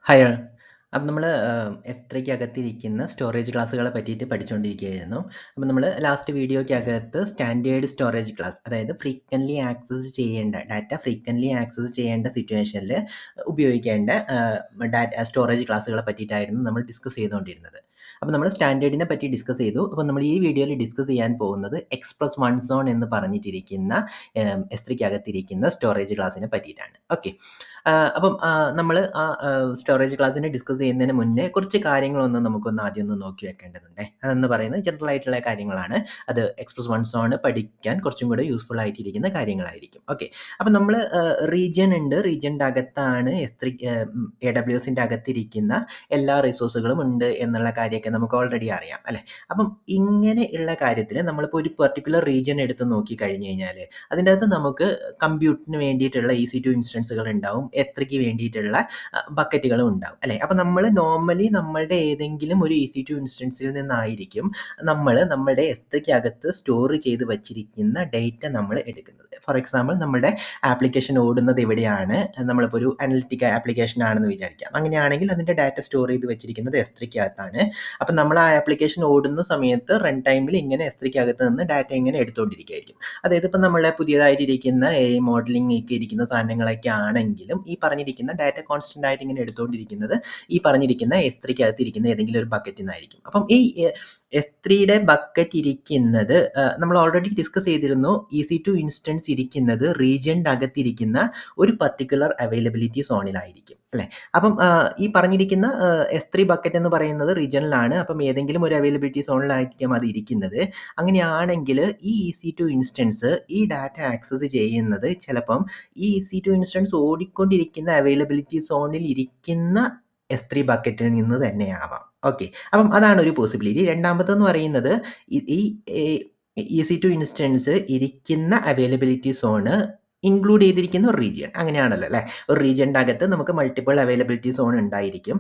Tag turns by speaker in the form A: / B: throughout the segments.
A: Hi ആൾ. അപ്പം നമ്മൾ S3-ക്കകത്തിരിക്കുന്ന storage ക്ലാസ്സുകളെ പറ്റിയിട്ട് പഠിച്ചുകൊണ്ടിരിക്കുകയായിരുന്നു. അപ്പം നമ്മൾ ലാസ്റ്റ് വീഡിയോയ്ക്കകത്ത് സ്റ്റാൻഡേർഡ് സ്റ്റോറേജ് ക്ലാസ്, അതായത് ഡാറ്റ ഫ്രീക്വൻ്റ്ലി ആക്സസ് ചെയ്യേണ്ട സിറ്റുവേഷനിൽ ഉപയോഗിക്കേണ്ട സ്റ്റോറേജ് ക്ലാസ്സുകളെ പറ്റിയിട്ടായിരുന്നു നമ്മൾ ഡിസ്കസ് ചെയ്തുകൊണ്ടിരുന്നത്. അപ്പം നമ്മൾ സ്റ്റാൻഡേർഡിനെ പറ്റി ഡിസ്കസ് ചെയ്തു. അപ്പം നമ്മൾ ഈ വീഡിയോയിൽ ഡിസ്കസ് ചെയ്യാൻ പോകുന്നത് എക്സ്പ്രസ് വൺ സോൺ എന്ന് പറഞ്ഞിട്ടിരിക്കുന്ന S3-ക്കകത്തിരിക്കുന്ന സ്റ്റോറേജ് ക്ലാസ്സിനെ പറ്റിയിട്ടാണ്. ഓക്കെ. അപ്പം നമ്മൾ സ്റ്റോറേജ് ക്ലാസ്സിനെ ഡിസ്കസ് ചെയ്യുന്നതിന് മുന്നേ കുറച്ച് കാര്യങ്ങളൊന്ന് നമുക്കൊന്ന് ആദ്യം ഒന്ന് നോക്കി വെക്കേണ്ടതുണ്ടേ. അതെന്ന് പറയുന്നത് ജനറൽ ആയിട്ടുള്ള കാര്യങ്ങളാണ്. അത് എക്സ്പ്രസ് വൺ സോൺ പഠിക്കാൻ കുറച്ചും കൂടെ യൂസ്ഫുൾ ആയിട്ടിരിക്കുന്ന കാര്യങ്ങളായിരിക്കും. ഓക്കെ. അപ്പം നമ്മൾ റീജിയൻ ഉണ്ട്. റീജിയൻ്റെ അകത്താണ് AWSൻ്റെ അകത്തിരിക്കുന്ന എല്ലാ റിസോഴ്സുകളും ഉണ്ട് എന്നുള്ള കാര്യമൊക്കെ നമുക്ക് ഓൾറെഡി അറിയാം അല്ലേ. അപ്പം ഇങ്ങനെയുള്ള കാര്യത്തിൽ നമ്മളിപ്പോൾ ഒരു പെർട്ടിക്കുലർ റീജിയൻ എടുത്ത് നോക്കി കഴിഞ്ഞ് കഴിഞ്ഞാൽ അതിൻ്റെ അകത്ത് നമുക്ക് കമ്പ്യൂട്ടിന് വേണ്ടിയിട്ടുള്ള EC2 ഇൻസ്റ്റൻസുകൾ ഉണ്ടാവും, S3-ക്ക് വേണ്ടിയിട്ടുള്ള ബക്കറ്റുകളും ഉണ്ടാവും അല്ലേ. അപ്പോൾ നമ്മൾ നോർമലി നമ്മളുടെ ഏതെങ്കിലും ഒരു EC2 ഇൻസ്റ്റൻസിൽ നിന്നായിരിക്കും നമ്മളുടെ S3-ക്കകത്ത് സ്റ്റോർ ചെയ്ത് വച്ചിരിക്കുന്ന ഡേറ്റ നമ്മൾ എടുക്കുന്നത്. ഫോർ എക്സാമ്പിൾ നമ്മുടെ ആപ്ലിക്കേഷൻ ഓടുന്നത് എവിടെയാണ്, നമ്മളിപ്പോൾ ഒരു അനലിറ്റിക് ആപ്ലിക്കേഷൻ ആണെന്ന് വിചാരിക്കാം. അങ്ങനെയാണെങ്കിൽ അതിൻ്റെ ഡാറ്റ സ്റ്റോർ ചെയ്ത് വെച്ചിരിക്കുന്നത് S3-ക്കകത്താണ്. അപ്പം നമ്മൾ ആ ആപ്ലിക്കേഷൻ ഓടുന്ന സമയത്ത് റൺ ടൈമിൽ ഇങ്ങനെ S3-ക്കകത്ത് നിന്ന് ഡാറ്റ ഇങ്ങനെ എടുത്തുകൊണ്ടിരിക്കുകയായിരിക്കും. അതായത് ഇപ്പം നമ്മളെ പുതിയതായിട്ടിരിക്കുന്ന AI മോഡലിംഗ് ഒക്കെ ഇരിക്കുന്ന സാധനങ്ങളൊക്കെ ആണെങ്കിലും ഈ പറഞ്ഞിരിക്കുന്ന ഡാറ്റ കോൺസ്റ്റൻ്റ് ആയിട്ട് ഇങ്ങനെ എടുത്തുകൊണ്ടിരിക്കുന്നത് ഈ പറഞ്ഞിരിക്കുന്ന S3-ക്കകത്ത് ഇരിക്കുന്ന ഏതെങ്കിലും ഒരു ബക്കറ്റിൽ നിന്നായിരിക്കും. അപ്പം ഈ S3-യുടെ ബക്കറ്റ് ഇരിക്കുന്നത് നമ്മൾ ഓൾറെഡി ഡിസ്കസ് ചെയ്തിരുന്നു. EC2 ഇൻസ്റ്റൻസ് ഇരിക്കുന്നത് റീജിയൻ്റെ അകത്തിരിക്കുന്ന ഒരു പർട്ടിക്കുലർ അവൈലബിലിറ്റി സോണിലായിരിക്കും അല്ലേ. അപ്പം ഈ പറഞ്ഞിരിക്കുന്ന S3 ബക്കറ്റ് എന്ന് പറയുന്നത് റീജിയനിലാണ്. അപ്പം ഏതെങ്കിലും ഒരു അവൈലബിലിറ്റി സോണിലായിരിക്കും അത് ഇരിക്കുന്നത്. അങ്ങനെയാണെങ്കിൽ ഈ EC2 ഇൻസ്റ്റൻസ് ഈ ഡാറ്റ ആക്സസ് ചെയ്യുന്നത് ചിലപ്പം ഈ EC2 ഇൻസ്റ്റൻസ് ഓടിക്കൊണ്ടിരിക്കുന്ന അവൈലബിലിറ്റി സോണിൽ ഇരിക്കുന്ന S3 ബക്കറ്റിൽ നിന്ന് തന്നെയാവാം. ഓക്കെ. അപ്പം അതാണ് ഒരു പോസിബിലിറ്റി. രണ്ടാമത്തെന്ന് പറയുന്നത് ഈ EC2 ഇൻസ്റ്റൻസ് ഇരിക്കുന്ന അവൈലബിലിറ്റി സോണ് ഇൻക്ലൂഡ് ചെയ്തിരിക്കുന്ന ഒരു റീജിയൻ. അങ്ങനെയാണല്ലോ അല്ലേ. ഒരു റീജിയൻ്റെ അകത്ത് നമുക്ക് മൾട്ടിപ്പിൾ അവൈലബിലിറ്റി സോൺ ഉണ്ടായിരിക്കും.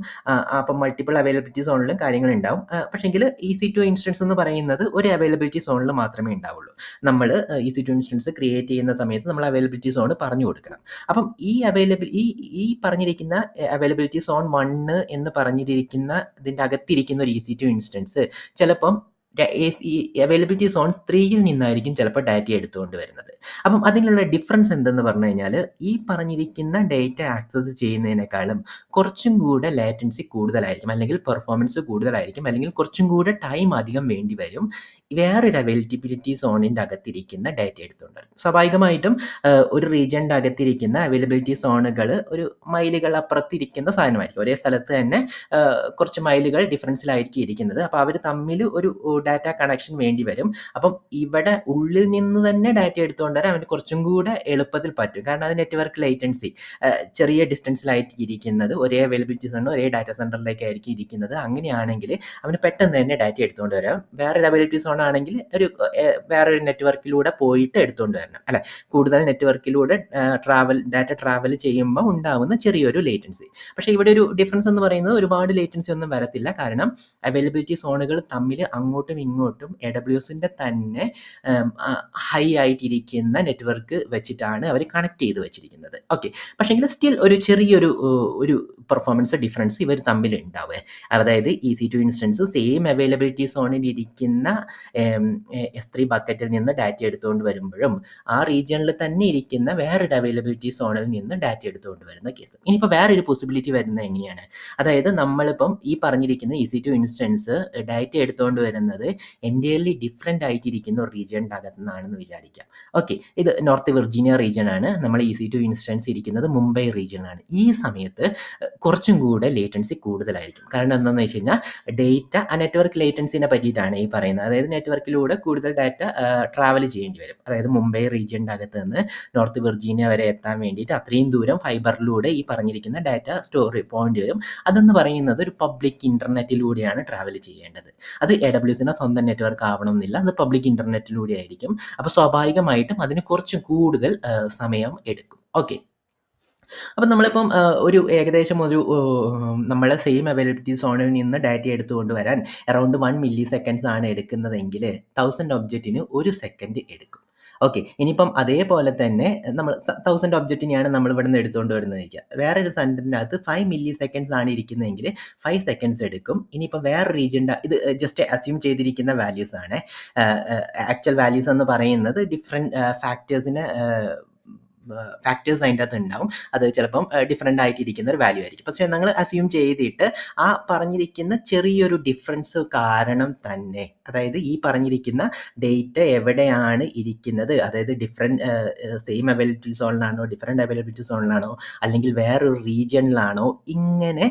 A: അപ്പം മൾട്ടിപ്പിൾ അവൈലബിലിറ്റി സോണിലും കാര്യങ്ങളുണ്ടാവും. പക്ഷേങ്കിൽ EC2 ഇൻസ്റ്റൻസ് എന്ന് പറയുന്നത് ഒരു അവൈലബിലിറ്റി സോണിൽ മാത്രമേ ഉണ്ടാവുള്ളൂ. നമ്മൾ EC2 ഇൻസ്റ്റൻസ് ക്രിയേറ്റ് ചെയ്യുന്ന സമയത്ത് നമ്മൾ അവൈലബിലിറ്റി സോൺ പറഞ്ഞു കൊടുക്കണം. അപ്പം ഈ പറഞ്ഞിരിക്കുന്ന അവൈലബിലിറ്റി സോൺ 1 എന്ന് പറഞ്ഞിരിക്കുന്ന ഇതിൻ്റെ അകത്തിരിക്കുന്ന ഒരു EC2 ഇൻസ്റ്റൻസ് ചിലപ്പം ഈ അവൈലബിലിറ്റി സോൺ 3യിൽ നിന്നായിരിക്കും ചിലപ്പോൾ ഡാറ്റ എടുത്തുകൊണ്ട് വരുന്നത്. അപ്പം അതിനുള്ള ഡിഫറൻസ് എന്തെന്ന് പറഞ്ഞു കഴിഞ്ഞാൽ ഈ പറഞ്ഞിരിക്കുന്ന ഡേറ്റ ആക്സസ് ചെയ്യുന്നതിനേക്കാളും കുറച്ചും കൂടെ ലേറ്റൻസി കൂടുതലായിരിക്കും, അല്ലെങ്കിൽ പെർഫോമൻസ് കൂടുതലായിരിക്കും, അല്ലെങ്കിൽ കുറച്ചും കൂടെ ടൈം അധികം വേണ്ടി വരും വേറൊരു അവൈലബിലിറ്റി സോണിൻ്റെ അകത്തിരിക്കുന്ന ഡാറ്റ എടുത്തുകൊണ്ട്. സ്വാഭാവികമായിട്ടും ഒരു റീജിയൻ്റെ അകത്തിരിക്കുന്ന അവൈലബിലിറ്റി സോണുകൾ ഒരു മൈലുകൾ അപ്പുറത്തിരിക്കുന്ന സാധനമായിരിക്കും. ഒരേ സ്ഥലത്ത് തന്നെ കുറച്ച് മൈലുകൾ ഡിഫറൻസിലായിരിക്കും ഇരിക്കുന്നത്. അപ്പോൾ അവർ തമ്മിൽ ഒരു ഡാറ്റ കണക്ഷൻ വേണ്ടി വരും. അപ്പം ഇവിടെ ഉള്ളിൽ നിന്ന് തന്നെ ഡാറ്റ എടുത്തുകൊണ്ട് വരാൻ അവന് കുറച്ചും കൂടെ എളുപ്പത്തിൽ പറ്റും. കാരണം അത് നെറ്റ്വർക്ക് ലേറ്റൻസി ചെറിയ ഡിസ്റ്റൻസിലായിട്ട് ഇരിക്കുന്നത് ഒരേ അവൈലബിലിറ്റി സോണിൽ ഒരേ ഡാറ്റ സെൻറ്ററിലേക്കായിരിക്കും ഇരിക്കുന്നത്. അങ്ങനെയാണെങ്കിൽ അവന് പെട്ടെന്ന് തന്നെ ഡാറ്റ എടുത്തുകൊണ്ട് വരാം. വേറൊരു അവൈലബിലിറ്റി സോൺ ആണെങ്കിൽ വേറൊരു നെറ്റ്വർക്കിലൂടെ പോയിട്ട് എടുത്തുകൊണ്ട് വരണം അല്ലേ. കൂടുതൽ നെറ്റ്വർക്കിലൂടെ ഡാറ്റ ട്രാവൽ ചെയ്യുമ്പോൾ ഉണ്ടാവുന്ന ചെറിയൊരു ലേറ്റൻസി. പക്ഷേ ഇവിടെ ഒരു ഡിഫറൻസ് എന്ന് പറയുന്നത് ഒരുപാട് ലേറ്റൻസി ഒന്നും വരത്തില്ല. കാരണം അവൈലബിലിറ്റി സോണുകൾ തമ്മിൽ അങ്ങോട്ടും ഇങ്ങോട്ടും AWSൻ്റെ തന്നെ ഹൈ ആയിട്ടിരിക്കുന്ന നെറ്റ്വർക്ക് വെച്ചിട്ടാണ് അവർ കണക്ട് ചെയ്ത് വെച്ചിരിക്കുന്നത്. ഓക്കെ. പക്ഷേങ്കിൽ സ്റ്റിൽ ഒരു ചെറിയൊരു ഒരു പെർഫോമൻസ് ഡിഫറൻസ് ഇവർ തമ്മിൽ ഉണ്ടാവുക. അതായത് EC2 ഇൻസ്റ്റൻസ് സെയിം അവൈലബിലിറ്റി സോണിൽ ഇരിക്കുന്ന S3 ബക്കറ്റിൽ നിന്ന് ഡാറ്റ എടുത്തുകൊണ്ട് വരുമ്പോഴും ആ റീജിയണിൽ തന്നെ ഇരിക്കുന്ന വേറൊരു അവൈലബിലിറ്റി സോണിൽ നിന്ന് ഡാറ്റ എടുത്തുകൊണ്ട് വരുന്ന കേസ്. ഇനിയിപ്പോൾ വേറൊരു പോസിബിലിറ്റി വരുന്നത് എങ്ങനെയാണ്, അതായത് നമ്മളിപ്പം ഈ പറഞ്ഞിരിക്കുന്ന EC2 ഇൻസ്റ്റൻസ് ഡാറ്റ എടുത്തുകൊണ്ട് വരുന്നത് എൻറ്റയർലി ഡിഫറെൻ്റ് ആയിട്ടിരിക്കുന്ന ഒരു റീജിയൻ്റെ അകത്തു നിന്നാണെന്ന് വിചാരിക്കാം. ഓക്കെ. ഇത് നോർത്ത് വിർജീനിയ റീജിയൻ ആണ്. നമ്മൾ EC2 ഇൻസ്റ്റൻസ് ഇരിക്കുന്നത് മുംബൈ റീജിയനാണ്. ഈ സമയത്ത് കുറച്ചും കൂടെ ലേറ്റൻസി കൂടുതലായിരിക്കും. കാരണം എന്താണെന്ന് വെച്ച് കഴിഞ്ഞാൽ ഡേറ്റ നെറ്റ്വർക്ക് ലേറ്റൻസിനെ പറ്റിയിട്ടാണ് ഈ പറയുന്നത്. അതായത് നെറ്റ്വർക്കിലൂടെ കൂടുതൽ ഡാറ്റ ട്രാവൽ ചെയ്യേണ്ടി വരും. അതായത് മുംബൈ റീജിയൻ്റെ അകത്ത് നിന്ന് നോർത്ത് വിർജീനിയ വരെ എത്താൻ വേണ്ടിയിട്ട് അത്രയും ദൂരം ഫൈബറിലൂടെ ഈ പറഞ്ഞിരിക്കുന്ന ഡാറ്റ പോകേണ്ടി വരും. അതെന്ന് പറയുന്നത് ഒരു പബ്ലിക് ഇൻ്റർനെറ്റിലൂടെയാണ് ട്രാവൽ ചെയ്യേണ്ടത്. അത് AWSൻ്റെ സ്വന്തം നെറ്റ്വർക്ക് ആവണമെന്നില്ല, അത് പബ്ലിക് ഇൻ്റർനെറ്റിലൂടെ ആയിരിക്കും. അപ്പോൾ സ്വാഭാവികമായിട്ടും അതിന് കുറച്ച് കൂടുതൽ സമയം എടുക്കും. ഓക്കെ. അപ്പം നമ്മളിപ്പം ഒരു ഏകദേശം നമ്മളെ സെയിം അവൈലബിലിറ്റി സോണിൽ നിന്ന് ഡാറ്റ എടുത്തുകൊണ്ട് വരാൻ അറൗണ്ട് 1 മില്ലി സെക്കൻഡ്സ് ആണ് എടുക്കുന്നതെങ്കിൽ 1000 ഒബ്ജക്റ്റിന് 1 സെക്കൻഡ് എടുക്കും. ഓക്കെ. ഇനിയിപ്പം അതേപോലെ തന്നെ നമ്മൾ 1000 ഒബ്ജക്റ്റിനെയാണ് നമ്മൾ ഇവിടുന്ന് എടുത്തുകൊണ്ട് വരുന്നതെന്നിരിക്കുക. വേറൊരു സെന്ററിനകത്ത് 5 മില്ലി സെക്കൻഡ്സ് ആണ് ഇരിക്കുന്നതെങ്കിൽ 5 സെക്കൻഡ്സ് എടുക്കും. ഇനിയിപ്പം വേറെ റീജിയൻ്റെ ഇത് ജസ്റ്റ് അസ്യൂം ചെയ്തിരിക്കുന്ന വാല്യൂസ് ആണ്. ആക്ച്വൽ വാല്യൂസ് എന്ന് പറയുന്നത് ഡിഫറെൻറ്റ് ഫാക്ടേഴ്സ് അതിൻ്റെ അകത്ത് ഉണ്ടാവും. അത് ചിലപ്പം ഡിഫറെൻ്റ് ആയിട്ടിരിക്കുന്ന ഒരു വാല്യൂ ആയിരിക്കും. പക്ഷേ ഞങ്ങൾ അസ്യൂം ചെയ്തിട്ട് ആ പറഞ്ഞിരിക്കുന്ന ചെറിയൊരു ഡിഫറൻസ് കാരണം തന്നെ, അതായത് ഈ പറഞ്ഞിരിക്കുന്ന ഡേറ്റ എവിടെയാണ് ഇരിക്കുന്നത്, അതായത് സെയിം അവൈലബിലിറ്റി സോണിലാണോ ഡിഫറെൻ്റ് അവൈലബിലിറ്റി സോണിലാണോ അല്ലെങ്കിൽ വേറൊരു റീജിയണിലാണോ, ഇങ്ങനെ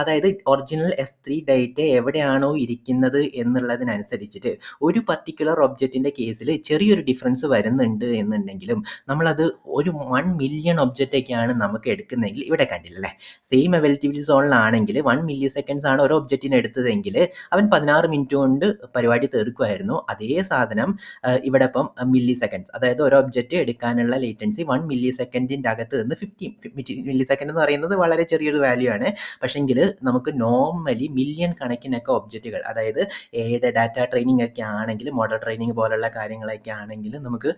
A: അതായത് ഒറിജിനൽ S3 ഡേറ്റ എവിടെയാണോ ഇരിക്കുന്നത് എന്നുള്ളതിനനുസരിച്ചിട്ട് ഒരു പർട്ടിക്കുലർ ഒബ്ജക്റ്റിൻ്റെ കേസിൽ ചെറിയൊരു ഡിഫറൻസ് വരുന്നുണ്ട് എന്നുണ്ടെങ്കിലും നമ്മളത് ഒരു 1 മില്യൺ ഒബ്ജക്റ്റൊക്കെയാണ് നമുക്ക് എടുക്കുന്നതെങ്കിൽ, ഇവിടെ കണ്ടില്ലല്ലേ, സെയിം അവൈലബിലിറ്റി സോണിലാണെങ്കിൽ 1 മില്ലി സെക്കൻഡ്സ് ആണ് ഓരോ ഒബ്ജക്റ്റിന് എടുത്തതെങ്കിൽ അവൻ 16 മിനിറ്റ് കൊണ്ട് പരിപാടി തീർക്കുമായിരുന്നു. അതേ സാധനം ഇവിടെ ഇപ്പം മില്ലി സെക്കൻഡ്സ്, അതായത് ഒരു ഒബ്ജക്റ്റ് എടുക്കാനുള്ള ലേറ്റൻസി 1 മില്ലി സെക്കൻഡിൻ്റെ അകത്ത് നിന്ന് 50 മില്ലി സെക്കൻഡ് എന്ന് പറയുന്നത് വളരെ ചെറിയൊരു വാല്യൂ ആണ്. പക്ഷെങ്കിൽ നമുക്ക് നോർമലി മില്യൺ കണക്കിനൊക്കെ ഒബ്ജക്റ്റുകൾ, അതായത് എയുടെ ഡാറ്റ ട്രെയിനിങ് ഒക്കെ ആണെങ്കിൽ, മോഡൽ ട്രെയിനിങ് പോലുള്ള കാര്യങ്ങളൊക്കെ ആണെങ്കിൽ നമുക്ക്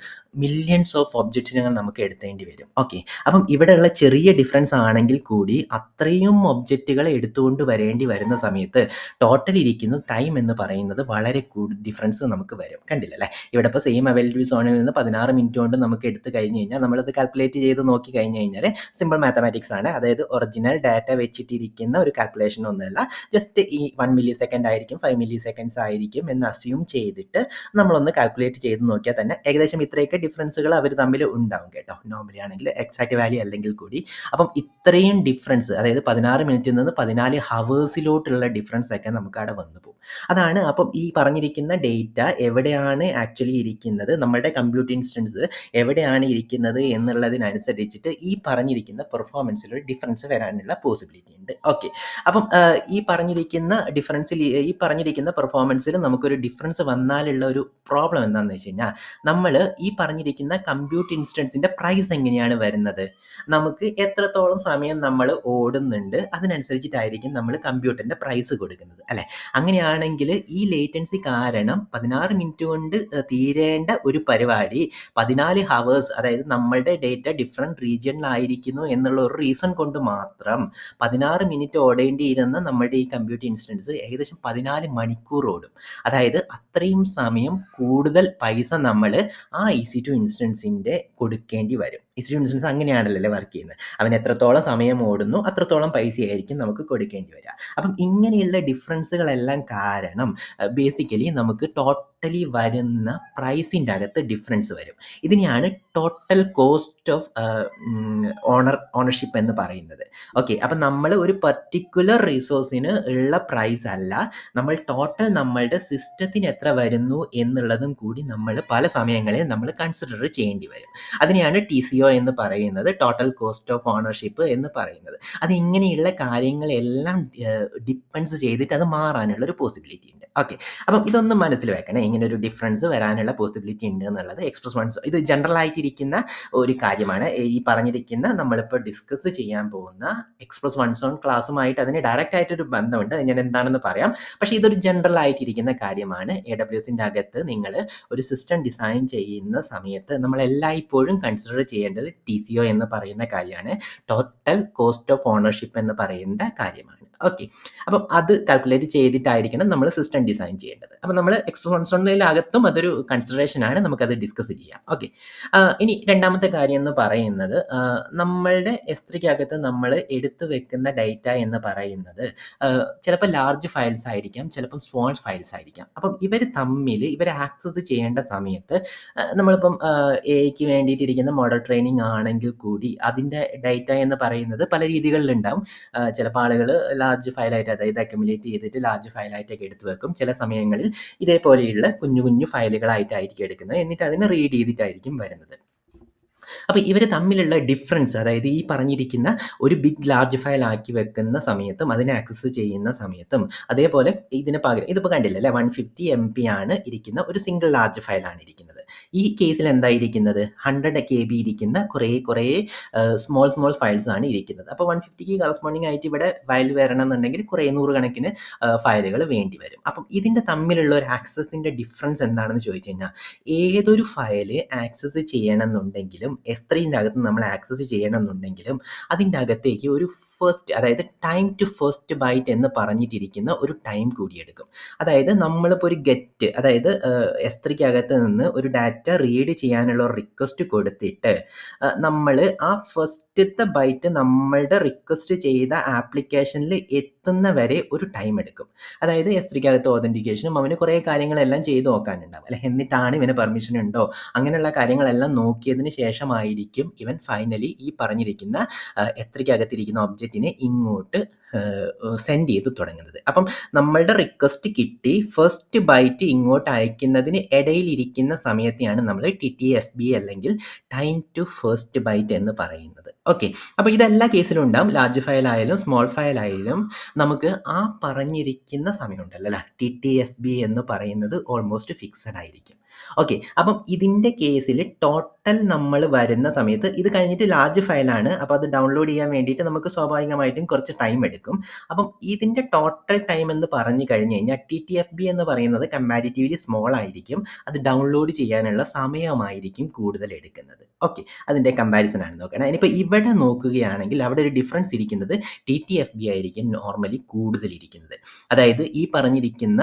A: മില്യൺസ് ഓഫ് ഒബ്ജക്റ്റിനെ നമുക്ക് എടുത്തേണ്ടി വരും. ഓക്കെ. അപ്പം ഇവിടെയുള്ള ചെറിയ ഡിഫറൻസ് ആണെങ്കിൽ കൂടി അത്രയും ഒബ്ജക്റ്റുകൾ എടുത്തുകൊണ്ട് വരേണ്ടി വരുന്ന സമയത്ത് ടോട്ടൽ ഇരിക്കുന്ന ടൈം എന്ന് പറയുന്നത് വളരെ ഡിഫറൻസ് നമുക്ക് വരും. കണ്ടില്ലല്ലേ, ഇവിടെ ഇപ്പോൾ സെയിം അവൈലബിലിറ്റി സോണിൽ നിന്ന് 16 മിനിറ്റ് കൊണ്ട് നമുക്ക് എടുത്തു കഴിഞ്ഞ് കഴിഞ്ഞാൽ നമ്മളത് കാൽക്കുലേറ്റ് ചെയ്ത് നോക്കി കഴിഞ്ഞ് കഴിഞ്ഞാൽ സിമ്പിൾ മാത്തമാറ്റിക്സ് ആണ്. അതായത് ഒറിജിനൽ ഡാറ്റ വെച്ചിട്ടിരിക്കുന്ന ഒരു കാൽക്കുലേഷൻ ഒന്നുമല്ല, ജസ്റ്റ് ഈ 1 മില്ലി സെക്കൻഡ് ആയിരിക്കും 5 മില്ലി സെക്കൻഡ്സ് ആയിരിക്കും എന്ന് അസ്യൂം ചെയ്തിട്ട് നമ്മളൊന്ന് കാൽക്കുലേറ്റ് ചെയ്ത് നോക്കിയാൽ തന്നെ ഏകദേശം ഇത്രയൊക്കെ ഡിഫറൻസുകൾ അവർ തമ്മിൽ ഉണ്ടാവും കേട്ടോ. നോർമലി ആണെങ്കിൽ എക്സാക്ട് വാല്യൂ അല്ലെങ്കിൽ കൂടി. അപ്പം ഇത്രയും ഡിഫറൻസ്, അതായത് 16 മിനിറ്റിൽ നിന്ന് 14 ഹവേഴ്സിലോട്ടുള്ള ഡിഫറൻസ് ഒക്കെ നമുക്ക് അവിടെ വന്നു പോകും. അതാണ് അപ്പം ഈ പറഞ്ഞിരിക്കുന്ന ഡേറ്റ എവിടെയാണ് ആക്ച്വലി ഇരിക്കുന്നത്, നമ്മളുടെ കമ്പ്യൂട്ടർ ഇൻസ്റ്റൻസ് എവിടെയാണ് ഇരിക്കുന്നത് എന്നുള്ളതിനനുസരിച്ചിട്ട് ഈ പറഞ്ഞിരിക്കുന്ന പെർഫോമൻസിൽ ഒരു ഡിഫറൻസ് വരാനുള്ള പോസിബിലിറ്റി ഉണ്ട്. ഓക്കെ. അപ്പം ഈ പറഞ്ഞിരിക്കുന്ന പെർഫോമൻസിൽ നമുക്കൊരു ഡിഫറൻസ് വന്നാലുള്ള ഒരു പ്രോബ്ലം എന്താണെന്ന് വെച്ച് കഴിഞ്ഞാൽ, നമ്മൾ ഈ പറഞ്ഞിരിക്കുന്ന കമ്പ്യൂട്ടർ ഇൻസ്റ്റൻസിൻ്റെ പ്രൈസ് എങ്ങനെയാണ് വരുന്നത്, നമുക്ക് എത്രത്തോളം സമയം നമ്മൾ ഓടുന്നുണ്ട് അതിനനുസരിച്ചിട്ടായിരിക്കും നമ്മൾ കമ്പ്യൂട്ടറിൻ്റെ പ്രൈസ് കൊടുക്കുന്നത്, അല്ലേ? അങ്ങനെയാണെങ്കിൽ ഈ ലേറ്റൻസി കാരണം 16 മിനിറ്റ് കൊണ്ട് തീരേണ്ട ഒരു പരിപാടി 14 ഹവേഴ്സ്, അതായത് നമ്മളുടെ ഡേറ്റ ഡിഫറെൻറ്റ് റീജിയണിലായിരിക്കുന്നു എന്നുള്ള ഒരു റീസൺ കൊണ്ട് മാത്രം 16 മിനിറ്റ് ഓടേണ്ടിയിരുന്ന നമ്മുടെ ഈ കമ്പ്യൂട്ടർ ഇൻസ്റ്റൻസ് ഏകദേശം 14 മണിക്കൂർ ഓടും. അതായത് അത്രയും സമയം കൂടുതൽ പൈസ നമ്മൾ ആ EC2 ഇൻസ്റ്റൻസിൻ്റെ കൊടുക്കേണ്ടി വരും. EC2 ഇൻസ്റ്റൻസ് അങ്ങനെയാണല്ലോ വർക്ക് ചെയ്യുന്നത്. അവൻ എത്രത്തോളം സമയം ഓടുന്നു അത്രത്തോളം പൈസയായിരിക്കും നമുക്ക് കൊടുക്കേണ്ടി വരിക. അപ്പം ഇങ്ങനെയുള്ള ഡിഫറൻസുകളെല്ലാം കാരണം ബേസിക്കലി നമുക്ക് ടോട്ടലി വരുന്ന പ്രൈസിൻ്റെ അകത്ത് ഡിഫറൻസ് വരും. ഇതിനെയാണ് ടോട്ടൽ കോസ്റ്റ് ഓഫ് ഓണർഷിപ്പ് എന്ന് പറയുന്നത്. ഓക്കെ. അപ്പം നമ്മൾ ഒരു പർട്ടിക്കുലർ റിസോഴ്സിന് ഉള്ള പ്രൈസ് അല്ല, നമ്മൾ ടോട്ടൽ നമ്മളുടെ സിസ്റ്റത്തിന് എത്ര വരുന്നു എന്നുള്ളതും കൂടി നമ്മൾ പല സമയങ്ങളിൽ നമ്മൾ കൺസിഡർ ചെയ്യേണ്ടി വരും. അതിനെയാണ് TCO എന്ന് പറയുന്നത്, ടോട്ടൽ കോസ്റ്റ് ഓഫ് ഓണർഷിപ്പ് എന്ന് പറയുന്നത്. അത് ഇങ്ങനെയുള്ള കാര്യങ്ങളെല്ലാം ഡിപ്പെൻഡ്സ് ചെയ്തിട്ട് അത് മാറാനുള്ള ഒരു പോസിബിലിറ്റി ഉണ്ട്. ഓക്കെ. അപ്പം ഇതൊന്നും മനസ്സിൽ വെക്കണേ, ഇങ്ങനെ ഒരു ഡിഫറൻസ് വരാനുള്ള പോസിബിലിറ്റി ഉണ്ട് എന്നുള്ളത്. എക്സ്പ്രസ് വൺസ് ഇത് ജനറൽ ആയിട്ടിരിക്കുന്ന ഒരു കാര്യമാണ്. ഈ പറഞ്ഞിരിക്കുന്ന നമ്മളിപ്പോൾ ഡിസ്കസ് ചെയ്യാൻ പോകുന്ന എക്സ്പ്രസ് വൺസ് ഓൺ ക്ലാസ്സുമായിട്ട് അതിന് ഡയറക്റ്റ് ആയിട്ടൊരു ബന്ധമുണ്ട്, ഞാൻ എന്താണെന്ന് പറയാം. പക്ഷേ ഇതൊരു ജനറൽ ആയിട്ടിരിക്കുന്ന കാര്യമാണ്. AWSൻ്റെ അകത്ത് നിങ്ങൾ ഒരു സിസ്റ്റം ഡിസൈൻ ചെയ്യുന്ന സമയത്ത് നമ്മൾ എല്ലായ്പ്പോഴും കൺസിഡർ ചെയ്യേണ്ടത് TCO എന്ന് പറയുന്ന കാര്യമാണ്, ടോട്ടൽ കോസ്റ്റ് ഓഫ് ഓണർഷിപ്പ് എന്ന് പറയുന്ന കാര്യമാണ്. ഓക്കെ. അപ്പം അത് കാൽക്കുലേറ്റ് ചെയ്തിട്ടായിരിക്കണം നമ്മൾ സിസ്റ്റം ഡിസൈൻ ചെയ്യേണ്ടത്. അപ്പം നമ്മൾ എക്സ്പ്രസ് വൺസ് ഓണിനകത്തും അതൊരു കൺസിഡറേഷനാണ്, നമുക്കത് ഡിസ്കസ് ചെയ്യാം. ഓക്കെ. ഇനി രണ്ടാമത്തെ കാര്യം എന്ന് പറയുന്നത്, നമ്മളുടെ S3 നമ്മൾ എടുത്തു വെക്കുന്ന ഡേറ്റ എന്ന് പറയുന്നത് ചിലപ്പോൾ ലാർജ് ഫയൽസ് ആയിരിക്കാം, ചിലപ്പം സ്മോൾ ഫയൽസ് ആയിരിക്കാം. അപ്പം ഇവർ ആക്സസ് ചെയ്യേണ്ട സമയത്ത് നമ്മളിപ്പം AIക്ക് വേണ്ടിയിട്ടിരിക്കുന്ന മോഡൽ ട്രെയിനിങ് ആണെങ്കിൽ കൂടി അതിൻ്റെ ഡേറ്റ എന്ന് പറയുന്നത് പല രീതികളിലുണ്ടാവും. ചിലപ്പോൾ ആളുകൾ ലാർജ് ഫയലായിട്ട്, അതായത് അക്യുമുലേറ്റ് ചെയ്തിട്ട് ലാർജ് ഫയലായിട്ടൊക്കെ എടുത്തു വെക്കും. ചില സമയങ്ങളിൽ ഇതേപോലെയുള്ള കുഞ്ഞു കുഞ്ഞു ഫയലുകളായിട്ടായിരിക്കും എടുക്കുന്നത്, എന്നിട്ട് അതിനെ റീഡ് ചെയ്തിട്ടായിരിക്കും വരുന്നത്. അപ്പോൾ ഇവർ തമ്മിലുള്ള ഡിഫറൻസ്, അതായത് ഈ പറഞ്ഞിരിക്കുന്ന ഒരു ബിഗ് ലാർജ് ഫയൽ ആക്കി വെക്കുന്ന സമയത്തും അതിനെ ആക്സസ് ചെയ്യുന്ന സമയത്തും, അതേപോലെ ഇതിന് പകരം ഇതിപ്പോൾ കണ്ടില്ല അല്ലേ, 150 MB ആണ് ഇരിക്കുന്ന ഒരു സിംഗിൾ ലാർജ് ഫയലാണ് ഇരിക്കുന്നത്. ഈ കേസിൽ എന്തായിരിക്കുന്നത്, 100 KB ഇരിക്കുന്ന കുറേ സ്മോൾ ഫയൽസ് ആണ് ഇരിക്കുന്നത്. അപ്പോൾ 150ക്ക് കറസ്പോണ്ടിങ് ആയിട്ട് ഇവിടെ ഫയൽ വരണം എന്നുണ്ടെങ്കിൽ കുറേ നൂറുകണക്കിന് ഫയലുകൾ വേണ്ടി വരും. അപ്പം ഇതിൻ്റെ തമ്മിലുള്ള ഒരു ആക്സസിൻ്റെ ഡിഫറൻസ് എന്താണെന്ന് ചോദിച്ചു കഴിഞ്ഞാൽ, ഏതൊരു ഫയല് ആക്സസ് ചെയ്യണമെന്നുണ്ടെങ്കിലും S3ൻ്റെ അകത്ത് നമ്മൾ ആക്സസ് ചെയ്യണമെന്നുണ്ടെങ്കിലും അതിൻ്റെ അകത്തേക്ക് ഒരു അതായത് ടൈം ടു ഫസ്റ്റ് ബൈറ്റ് എന്ന് പറഞ്ഞിട്ടിരിക്കുന്ന ഒരു ടൈം കൂടി എടുക്കും. അതായത് നമ്മളിപ്പോൾ ഒരു ഗെറ്റ്, അതായത് S3ക്കകത്ത് നിന്ന് ഒരു ഡാറ്റ റീഡ് ചെയ്യാനുള്ള ഒരു റിക്വസ്റ്റ് കൊടുത്തിട്ട് നമ്മൾ ആ ഫസ്റ്റത്തെ ബൈറ്റ് നമ്മളുടെ റിക്വസ്റ്റ് ചെയ്ത ആപ്ലിക്കേഷനിൽ എത്തുന്ന വരെ ഒരു ടൈം എടുക്കും. അതായത് S3ക്കകത്ത് ഓതൻറ്റിക്കേഷനും അവന് കുറേ കാര്യങ്ങളെല്ലാം ചെയ്ത് നോക്കാനുണ്ടാവും അല്ലെ, എന്നിട്ടാണ് ഇവന് പെർമിഷൻ ഉണ്ടോ അങ്ങനെയുള്ള കാര്യങ്ങളെല്ലാം നോക്കിയതിന് ശേഷമായിരിക്കും ഇവൻ ഫൈനലി ഈ പറഞ്ഞിരിക്കുന്ന S3ക്കകത്തിരിക്കുന്ന ഒബ്ജക്റ്റിനെ ഇങ്ങോട്ട് സെൻഡ് ചെയ്ത് തുടങ്ങുന്നത്. അപ്പം നമ്മളുടെ റിക്വസ്റ്റ് കിട്ടി ഫസ്റ്റ് ബൈറ്റ് ഇങ്ങോട്ട് അയക്കുന്നതിന് ഇടയിലിരിക്കുന്ന സമയത്തെയാണ് നമ്മൾ TTFB അല്ലെങ്കിൽ ടൈം ടു ഫസ്റ്റ് ബൈറ്റ് എന്ന് പറയുന്നത്. ഓക്കെ, അപ്പോൾ ഇതെല്ലാ കേസിലും ഉണ്ടാവും. ലാർജ് ഫയൽ ആയാലും സ്മോൾ ഫയൽ ആയാലും നമുക്ക് ആ പറഞ്ഞിരിക്കുന്ന സമയമുണ്ടല്ലോ അല്ലേ, TTFB എന്ന് പറയുന്നത് ഓൾമോസ്റ്റ് ഫിക്സഡ് ആയിരിക്കും. ഓക്കെ, അപ്പം ഇതിൻ്റെ കേസിൽ ടോട്ടൽ നമ്മൾ വരുന്ന സമയത്ത് ഇത് കഴിഞ്ഞിട്ട് ലാർജ് ഫയലാണ്, അപ്പോൾ അത് ഡൗൺലോഡ് ചെയ്യാൻ വേണ്ടിയിട്ട് നമുക്ക് സ്വാഭാവികമായിട്ടും കുറച്ച് ടൈം എടുക്കും. അപ്പം ഇതിൻ്റെ ടോട്ടൽ ടൈം എന്ന് പറഞ്ഞു കഴിഞ്ഞ് കഴിഞ്ഞാൽ TTFB എന്ന് പറയുന്നത് കമ്പാരിറ്റീവ്ലി സ്മോൾ ആയിരിക്കും, അത് ഡൗൺലോഡ് ചെയ്യാനുള്ള സമയമായിരിക്കും കൂടുതൽ എടുക്കുന്നത്. ഓക്കെ, അതിൻ്റെ കമ്പാരിസൺ ആണ് നോക്കണം. ഇനിയിപ്പോൾ ഇവിടെ നോക്കുകയാണെങ്കിൽ അവിടെ ഒരു ഡിഫറൻസ് ഇരിക്കുന്നത് TTFB ആയിരിക്കും നോർമലി കൂടുതലിരിക്കുന്നത്. അതായത് ഈ പറഞ്ഞിരിക്കുന്ന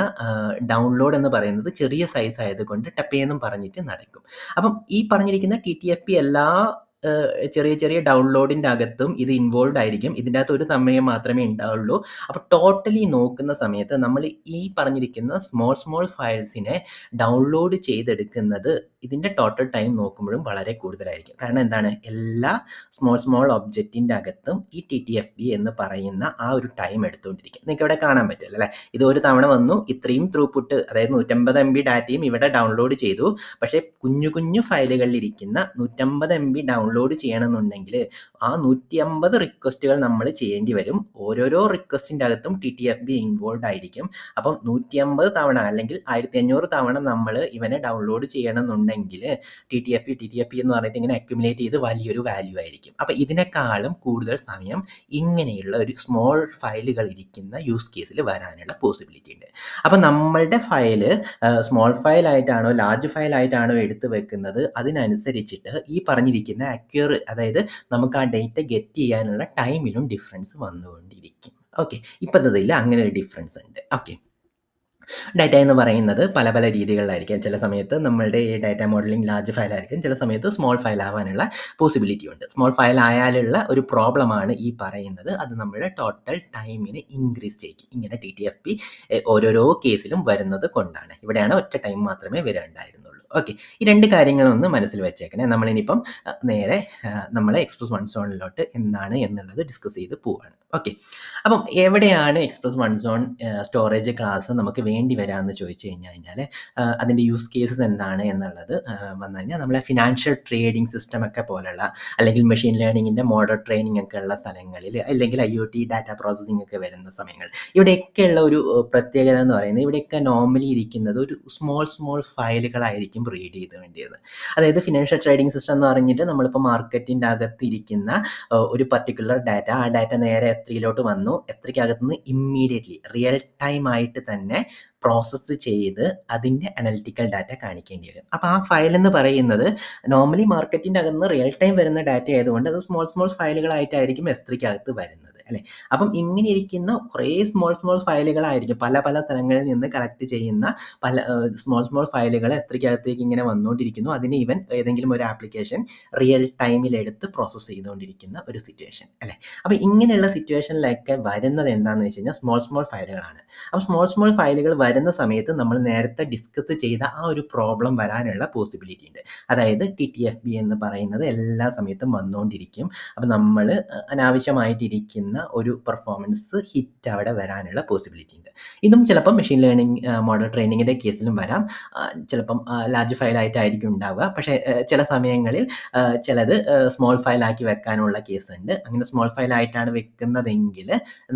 A: ഡൗൺലോഡ് എന്ന് പറയുന്നത് ചെറിയ സൈസ് ആയതുകൊണ്ട് ടപ്പേന്നും പറഞ്ഞിട്ട് നടക്കും. അപ്പം ഈ പറഞ്ഞിരിക്കുന്ന TTFB എല്ലാ ചെറിയ ഡൗൺലോഡിൻ്റെ അകത്തും ഇത് ഇൻവോൾവ് ആയിരിക്കും. ഇതിൻ്റെ അകത്ത് ഒരു സമയം മാത്രമേ ഉണ്ടാവുള്ളൂ. അപ്പോൾ ടോട്ടലി നോക്കുന്ന സമയത്ത് നമ്മൾ ഈ പറഞ്ഞിരിക്കുന്ന സ്മോൾ ഫയൽസിനെ ഡൗൺലോഡ് ചെയ്തെടുക്കുന്നത് ഇതിൻ്റെ ടോട്ടൽ ടൈം നോക്കുമ്പോഴും വളരെ കൂടുതലായിരിക്കും. കാരണം എന്താണ്, എല്ലാ സ്മോൾ ഒബ്ജക്റ്റിൻ്റെ അകത്തും ഈ TTFB എന്ന് പറയുന്ന ആ ഒരു ടൈം എടുത്തുകൊണ്ടിരിക്കും. നിങ്ങൾക്ക് ഇവിടെ കാണാൻ പറ്റില്ല അല്ലേ, ഇത് ഒരു തവണ വന്നു, ഇത്രയും ത്രൂപുട്ട്, അതായത് 150 MB ഡാറ്റയും ഇവിടെ ഡൗൺലോഡ് ചെയ്തു. പക്ഷേ കുഞ്ഞു ഫയലുകളിലിരിക്കുന്ന 150 MB ഡൗൺലോഡ് ചെയ്യണമെന്നുണ്ടെങ്കിൽ ആ 150 റിക്വസ്റ്റുകൾ നമ്മൾ ചെയ്യേണ്ടി വരും. ഓരോരോ റിക്വസ്റ്റിൻ്റെ അകത്തും TTFB ഇൻവോൾവ് ആയിരിക്കും. അപ്പം 150 തവണ അല്ലെങ്കിൽ 1500 തവണ നമ്മൾ ഇവനെ ഡൗൺലോഡ് ചെയ്യണമെന്നുണ്ടെങ്കിൽ TTFB എന്ന് പറഞ്ഞിട്ട് ഇങ്ങനെ അക്യുമുലേറ്റ് ചെയ്ത് വലിയൊരു വാല്യൂ ആയിരിക്കും. അപ്പം ഇതിനേക്കാളും കൂടുതൽ സമയം ഇങ്ങനെയുള്ള ഒരു സ്മോൾ ഫയലുകൾ ഇരിക്കുന്ന യൂസ് കേസിൽ വരാനുള്ള പോസിബിലിറ്റി ഉണ്ട്. അപ്പം നമ്മളുടെ ഫയല് സ്മോൾ ഫയൽ ആയിട്ടാണോ ലാർജ് ഫയൽ ആയിട്ടാണോ എടുത്തു വെക്കുന്നത് അതിനനുസരിച്ചിട്ട് ഈ പറഞ്ഞിരിക്കുന്ന അതായത് നമുക്ക് ആ ഡേറ്റ ഗെറ്റ് ചെയ്യാനുള്ള ടൈമിലും ഡിഫറൻസ് വന്നുകൊണ്ടിരിക്കും. ഓക്കെ, ഇപ്പോഴത്തേതിൽ അങ്ങനെ ഒരു ഡിഫറൻസ് ഉണ്ട്. ഓക്കെ, ഡാറ്റ എന്ന് പറയുന്നത് പല രീതികളിലായിരിക്കാം. ചില സമയത്ത് നമ്മളുടെ ഈ ഡാറ്റ മോഡലിംഗ് ലാർജ് ഫയൽ ആയിരിക്കും, ചില സമയത്ത് സ്മോൾ ഫയൽ ആവാനുള്ള പോസിബിലിറ്റി ഉണ്ട്. സ്മോൾ ഫയൽ ആയാലുള്ള ഒരു പ്രോബ്ലമാണ് ഈ പറയുന്നത്, അത് നമ്മുടെ ടോട്ടൽ ടൈമിനെ ഇൻക്രീസ് ചെയ്യും. ഇങ്ങനെ TTFB ഓരോരോ കേസിലും വരുന്നത് കൊണ്ടാണ്. ഇവിടെയാണ് ഒറ്റ ടൈം മാത്രമേ വരേണ്ടായിരുന്നുള്ളൂ. ഓക്കെ, ഈ രണ്ട് കാര്യങ്ങളൊന്ന് മനസ്സിൽ വെച്ചേക്കണേ. നമ്മളിനിപ്പം നേരെ നമ്മൾ എക്സ്പ്രസ് വൺ സോണിലോട്ട് എന്താണ് എന്നുള്ളത് ഡിസ്കസ് ചെയ്ത് പോവുകയാണ്. ഓക്കെ, അപ്പം എവിടെയാണ് express one zone storage class നമുക്ക് വേണ്ടി വരാമെന്ന് ചോദിച്ചു കഴിഞ്ഞാൽ അതിൻ്റെ യൂസ് കേസസ് എന്താണ് എന്നുള്ളത് വന്നു കഴിഞ്ഞാൽ നമ്മളെ ഫിനാൻഷ്യൽ ട്രേഡിംഗ് സിസ്റ്റം ഒക്കെ പോലുള്ള, അല്ലെങ്കിൽ മെഷീൻ ലേണിങ്ങിൻ്റെ മോഡൽ ട്രെയിനിങ് ഒക്കെ ഉള്ള സ്ഥലങ്ങളിൽ, അല്ലെങ്കിൽ IoT ഡാറ്റ പ്രോസസ്സിംഗ് ഒക്കെ വരുന്ന സമയങ്ങൾ, ഇവിടെയൊക്കെയുള്ള ഒരു പ്രത്യേകത എന്ന് പറയുന്നത് ഇവിടെയൊക്കെ നോർമലി ഇരിക്കുന്നത് ഒരു സ്മോൾ ഫയലുകളായിരിക്കും റീഡ് ചെയ്ത് വേണ്ടിയത്. അതായത് ഫിനാൻഷ്യൽ ട്രേഡിംഗ് സിസ്റ്റം എന്ന് പറഞ്ഞിട്ട് നമ്മളിപ്പോൾ മാർക്കറ്റിൻ്റെ അകത്ത് ഇരിക്കുന്ന ഒരു പർട്ടിക്കുലർ ഡാറ്റ, ആ ഡാറ്റ നേരെ S3യിലോട്ട് വന്നു, S3ക്കകത്ത് നിന്ന് ഇമ്മീഡിയറ്റ്ലി റിയൽ ടൈം ആയിട്ട് തന്നെ പ്രോസസ്സ് ചെയ്ത് അതിൻ്റെ അനലിറ്റിക്കൽ ഡാറ്റ കാണിക്കേണ്ടി വരും. അപ്പോൾ ആ ഫയൽ എന്ന് പറയുന്നത് നോർമലി മാർക്കറ്റിൻ്റെ അകത്ത് നിന്ന് റിയൽ ടൈം വരുന്ന ഡാറ്റ ആയതുകൊണ്ട് അത് സ്മോൾ ഫയലുകളായിട്ടായിരിക്കും S3ക്കകത്ത് വരുന്നത് അല്ലേ. അപ്പം ഇങ്ങനെ ഇരിക്കുന്ന കുറേ സ്മോൾ ഫയലുകളായിരിക്കും പല സ്ഥലങ്ങളിൽ നിന്ന് കളക്ട് ചെയ്യുന്ന പല സ്മോൾ ഫയലുകൾ S3ക്കകത്തേക്ക് ഇങ്ങനെ വന്നുകൊണ്ടിരിക്കുന്നു. അതിന് ഇവൻ ഏതെങ്കിലും ഒരു ആപ്ലിക്കേഷൻ റിയൽ ടൈമിലെടുത്ത് പ്രോസസ്സ് ചെയ്തുകൊണ്ടിരിക്കുന്ന ഒരു സിറ്റുവേഷൻ അല്ലേ. അപ്പോൾ ഇങ്ങനെയുള്ള സിറ്റുവേഷനിലൊക്കെ വരുന്നത് എന്താണെന്ന് വെച്ച് കഴിഞ്ഞാൽ സ്മോൾ ഫയലുകളാണ്. അപ്പോൾ സ്മോൾ ഫയലുകൾ വരുന്ന സമയത്ത് നമ്മൾ നേരത്തെ ഡിസ്കസ് ചെയ്ത ആ ഒരു പ്രോബ്ലം വരാനുള്ള പോസിബിലിറ്റി ഉണ്ട്. അതായത് TTFB എന്ന് പറയുന്നത് എല്ലാ സമയത്തും വന്നുകൊണ്ടിരിക്കും. അപ്പം നമ്മൾ അനാവശ്യമായിട്ടിരിക്കുന്ന ഒരു പെർഫോമൻസ് ഹിറ്റ് അവിടെ വരാനുള്ള പോസിബിലിറ്റി ഉണ്ട്. ഇതും ചിലപ്പം മെഷീൻ ലേണിംഗ് മോഡൽ ട്രെയിനിങ്ങിൻ്റെ കേസിലും വരാം. ചിലപ്പം ലാർജ് ഫയലായിട്ടായിരിക്കും ഉണ്ടാവുക. പക്ഷേ ചില സമയങ്ങളിൽ ചിലത് സ്മോൾ ഫയലാക്കി വെക്കാനുള്ള കേസുണ്ട്. അങ്ങനെ സ്മോൾ ഫയലായിട്ടാണ് വെക്കുന്നതെങ്കിൽ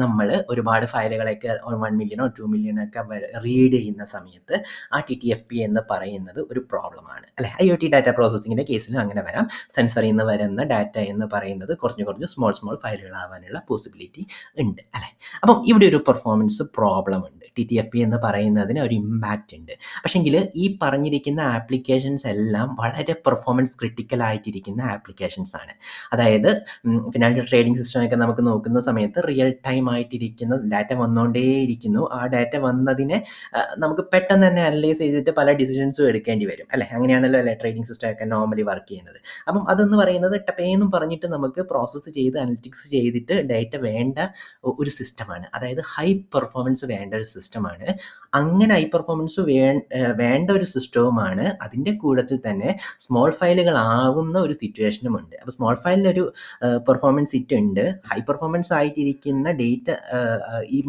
A: നമ്മൾ ഒരുപാട് ഫയലുകളൊക്കെ 1 മില്യണോ 2 മില്യണൊക്കെ റീഡ് ചെയ്യുന്ന സമയത്ത് ആ TTFB എന്ന് പറയുന്നത് ഒരു പ്രോബ്ലമാണ് അല്ലേ. IoT ഡാറ്റ പ്രോസസ്സിങ്ങിൻ്റെ കേസിലും അങ്ങനെ വരാം. സെൻസറിൽ നിന്ന് വരുന്ന ഡാറ്റ എന്ന് പറയുന്നത് കുറഞ്ഞ് സ്മോൾ ഫയലുകളാവാനുള്ള പോസിബിലിറ്റി ഉണ്ട് അല്ലേ. അപ്പം ഇവിടെ ഒരു പെർഫോമൻസ് പ്രോബ്ലം ഉണ്ട്. TTFB എന്ന് പറയുന്നതിന് ഒരു ഇമ്പാക്റ്റ് ഉണ്ട്. പക്ഷെങ്കിൽ ഈ പറഞ്ഞിരിക്കുന്ന ആപ്ലിക്കേഷൻസ് എല്ലാം വളരെ പെർഫോമൻസ് ക്രിട്ടിക്കൽ ആയിട്ടിരിക്കുന്ന ആപ്ലിക്കേഷൻസ് ആണ്. അതായത് ഫിനാൻഷ്യൽ ട്രേഡിംഗ് സിസ്റ്റമൊക്കെ നമുക്ക് നോക്കുന്ന സമയത്ത് റിയൽ ടൈം ആയിട്ടിരിക്കുന്ന ഡാറ്റ വന്നുകൊണ്ടേയിരിക്കുന്നു. ആ ഡാറ്റ വന്നതിനെ നമുക്ക് പെട്ടെന്ന് തന്നെ അനലൈസ് ചെയ്തിട്ട് പല ഡിസിഷൻസും എടുക്കേണ്ടി വരും അല്ലേ. അങ്ങനെയാണല്ലോ അല്ലേ ട്രേഡിംഗ് സിസ്റ്റമൊക്കെ നോർമലി വർക്ക് ചെയ്യുന്നത്. അപ്പം അതെന്ന് പറയുന്നത് ടപ്പേന്നും പറഞ്ഞിട്ട് നമുക്ക് പ്രോസസ്സ് ചെയ്ത് അനലിറ്റിക്സ് ചെയ്തിട്ട് ഡാറ്റ വേണ്ട ഒരു സിസ്റ്റമാണ്. അതായത് ഹൈ പെർഫോമൻസ് വേണ്ട ഒരു സിസ്റ്റമാണ്. അങ്ങനെ ഹൈ പെർഫോമൻസ് വേണ്ട ഒരു സിസ്റ്റവുമാണ്. അതിൻ്റെ കൂട്ടത്തിൽ തന്നെ സ്മോൾ ഫയലുകൾ ആവുന്ന ഒരു സിറ്റുവേഷനുമുണ്ട്. അപ്പോൾ സ്മോൾ ഫയലിനൊരു പെർഫോമൻസ് ഹിറ്റ് ഉണ്ട്. ഹൈ പെർഫോമൻസ് ആയിട്ടിരിക്കുന്ന ഡേറ്റ ഈ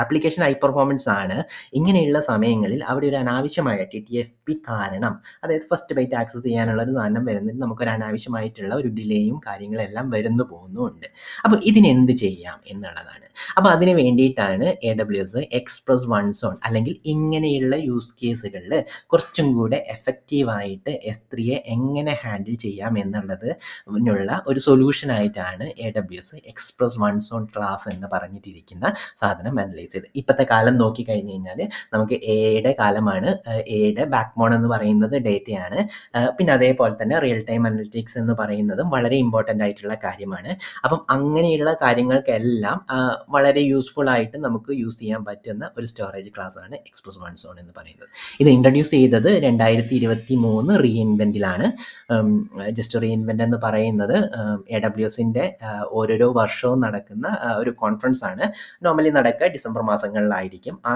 A: ആപ്ലിക്കേഷൻ ഹൈ പെർഫോമൻസ് ആണ്. ഇങ്ങനെയുള്ള സമയങ്ങളിൽ അവിടെ ഒരു അനാവശ്യമായ TTFB കാരണം, അതായത് ഫസ്റ്റ് ബൈറ്റ് ആക്സസ് ചെയ്യാനുള്ള ഒരു സാധനം വരുന്നതിന് നമുക്കൊരു അനാവശ്യമായിട്ടുള്ള ഒരു ഡിലേയും കാര്യങ്ങളെല്ലാം വരുന്നു പോകുന്നുമുണ്ട്. അപ്പോൾ ഇതിനെന്ത് ചെയ്യാം എന്നുള്ളതാണ്. അപ്പോൾ അതിന് വേണ്ടിയിട്ടാണ് AWS എക്സ്പ്രസ് വൺ സോൺ അല്ലെങ്കിൽ ഇങ്ങനെയുള്ള യൂസ് കേസുകളിൽ കുറച്ചും കൂടെ എഫക്റ്റീവായിട്ട് S3യെ എങ്ങനെ ഹാൻഡിൽ ചെയ്യാം എന്നുള്ളതിനുള്ള ഒരു സൊല്യൂഷനായിട്ടാണ് AWS express one zone class എന്ന് പറഞ്ഞിട്ടിരിക്കുന്ന സാധനം അനലൈസ് ചെയ്ത്. ഇപ്പോഴത്തെ കാലം നോക്കിക്കഴിഞ്ഞ് കഴിഞ്ഞാൽ നമുക്ക് AI കാലമാണ്. AI ബാക്ക് ബോൺ എന്ന് പറയുന്നത് ഡേറ്റയാണ്. പിന്നെ അതേപോലെ തന്നെ റിയൽ ടൈം അനലിറ്റിക്സ് എന്ന് പറയുന്നതും വളരെ ഇമ്പോർട്ടൻ്റ് ആയിട്ടുള്ള കാര്യമാണ്. അപ്പം അങ്ങനെയുള്ള കാര്യങ്ങൾക്കെല്ലാം വളരെ യൂസ്ഫുൾ ആയിട്ട് നമുക്ക് യൂസ് ചെയ്യാൻ പറ്റുന്ന ഒരു സ്റ്റോറേജ് ക്ലാസ് ആണ് എക്സ്പ്രസ് വൺ സോൺ എന്ന് പറയുന്നത്. ഇത് ഇൻട്രൊഡ്യൂസ് ചെയ്തത് 2023 റീഇൻവെൻറ്റിലാണ്. ജസ്റ്റ് റീഇൻവെൻറ്റ് എന്ന് പറയുന്നത് AWSൻ്റെ ഓരോരോ വർഷവും നടക്കുന്ന ഒരു കോൺഫറൻസ് ആണ്. നോർമലി നടക്കുക ഡിസംബർ മാസങ്ങളിലായിരിക്കും. ആ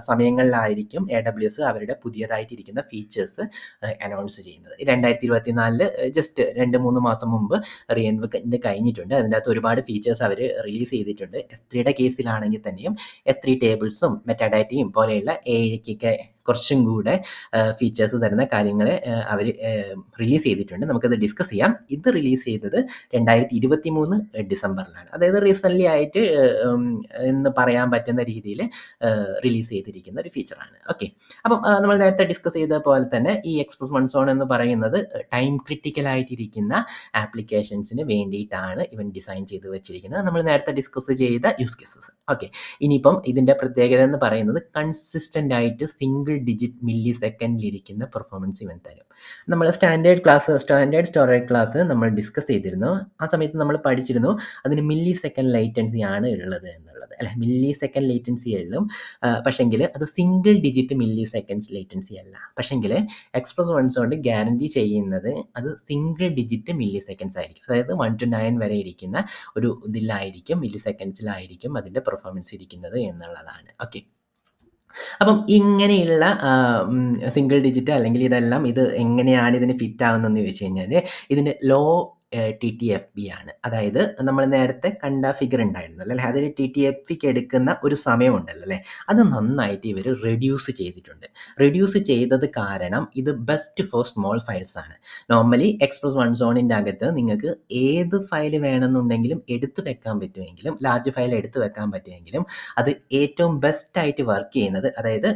A: സമയങ്ങളിലായിരിക്കും AWS അവരുടെ പുതിയതായിട്ടിരിക്കുന്ന ഫീച്ചേഴ്സ് അനൗൺസ് ചെയ്യുന്നത്. 2024 ജസ്റ്റ് 2-3 മാസം മുമ്പ് റീഇൻവെൻറ്റ് കഴിഞ്ഞിട്ടുണ്ട്. അതിൻ്റെ അകത്ത് ഒരുപാട് ഫീച്ചേഴ്സ് അവർ റിലീസ് ചെയ്തിട്ടുണ്ട്. S3യുടെ കേസിലാണെങ്കിൽ തന്നെയും S3 ടേബിൾസും മെറ്റാഡാറ്റയും പോലെയുള്ള AIക്കൊക്കെ കുറച്ചും കൂടെ ഫീച്ചേഴ്സ് തരുന്ന കാര്യങ്ങൾ അവർ റിലീസ് ചെയ്തിട്ടുണ്ട്. നമുക്കത് ഡിസ്കസ് ചെയ്യാം. ഇത് റിലീസ് ചെയ്തത് 2023 ഡിസംബറിലാണ്. അതായത് റീസെൻ്റ്ലി ആയിട്ട് എന്ന് പറയാൻ പറ്റുന്ന രീതിയിൽ റിലീസ് ചെയ്തിരിക്കുന്ന ഒരു ഫീച്ചറാണ്. ഓക്കെ, അപ്പം നമ്മൾ നേരത്തെ ഡിസ്കസ് ചെയ്ത പോലെ തന്നെ ഈ എക്സ്പ്രസ് വൺ സോൺ എന്ന് പറയുന്നത് ടൈം ക്രിട്ടിക്കലായിട്ടിരിക്കുന്ന ആപ്ലിക്കേഷൻസിന് വേണ്ടിയിട്ടാണ് ഇവൻ ഡിസൈൻ ചെയ്ത് വെച്ചിരിക്കുന്നത്. നമ്മൾ നേരത്തെ ഡിസ്കസ് ചെയ്ത യൂസ് കേസസ്. ഓക്കെ, ഇനിയിപ്പം ഇതിൻ്റെ പ്രത്യേകത എന്ന് പറയുന്നത് കൺസിസ്റ്റൻ്റ് ആയിട്ട് സിംഗിൾ ഡിജിറ്റ് മില്ലി സെക്കൻഡിലിരിക്കുന്ന പെർഫോമൻസ് ഇവൻ തരും. നമ്മൾ സ്റ്റാൻഡേർഡ് സ്റ്റോറേജ് ക്ലാസ് നമ്മൾ ഡിസ്കസ് ചെയ്തിരുന്നു. ആ സമയത്ത് നമ്മൾ പഠിച്ചിരുന്നു അതിന് മില്ലി സെക്കൻഡ് ലൈറ്റൻസി ആണ് ഉള്ളത് എന്നുള്ളത് അല്ലെ. മില്ലി സെക്കൻഡ് ലൈറ്റൻസി ഉള്ളും, പക്ഷെങ്കിൽ അത് single digit milli seconds latency അല്ല. പക്ഷെങ്കിൽ എക്സ്പ്രസ് വൺ സോൺ ഗ്യാരണ്ടി ചെയ്യുന്നത് അത് സിംഗിൾ ഡിജിറ്റ് മില്ലി സെക്കൻഡ്സ് ആയിരിക്കും. അതായത് 1 to 9 വരെ ഇരിക്കുന്ന ഒരു ഇതിലായിരിക്കും, മില്ലി സെക്കൻഡ്സിലായിരിക്കും അതിൻ്റെ പെർഫോമൻസ് ഇരിക്കുന്നത് എന്നുള്ളതാണ്. ഓക്കെ, അപ്പം ഇങ്ങനെയുള്ള സിംഗിൾ ഡിജിറ്റ് അല്ലെങ്കിൽ ഇതെല്ലാം ഇത് എങ്ങനെയാണ് ഇതിന് ഫിറ്റ് ആവുന്നതെന്ന് ചോദിച്ചു കഴിഞ്ഞാൽ ഇതിന് ലോ TTFB ആണ്. അതായത് നമ്മൾ നേരത്തെ കണ്ട ഫിഗർ ഉണ്ടായിരുന്നല്ലോ അല്ലേ, അതിൽ TTFBക്ക് എടുക്കുന്ന ഒരു സമയമുണ്ടല്ലോ അല്ലേ, അത് നന്നായിട്ട് ഇവർ റെഡ്യൂസ് ചെയ്തിട്ടുണ്ട്. റെഡ്യൂസ് ചെയ്തത് കാരണം ഇത് ബെസ്റ്റ് ഫോർ സ്മോൾ ഫയൽസ് ആണ്. നോർമലി എക്സ്പ്രസ് വൺ സോണിൻ്റെ അകത്ത് നിങ്ങൾക്ക് ഏത് ഫയൽ വേണമെന്നുണ്ടെങ്കിലും എടുത്തു വെക്കാൻ പറ്റുമെങ്കിലും, ലാർജ് ഫയൽ എടുത്തു വെക്കാൻ പറ്റുമെങ്കിലും അത് ഏറ്റവും ബെസ്റ്റായിട്ട് വർക്ക് ചെയ്യുന്നത്, അതായത്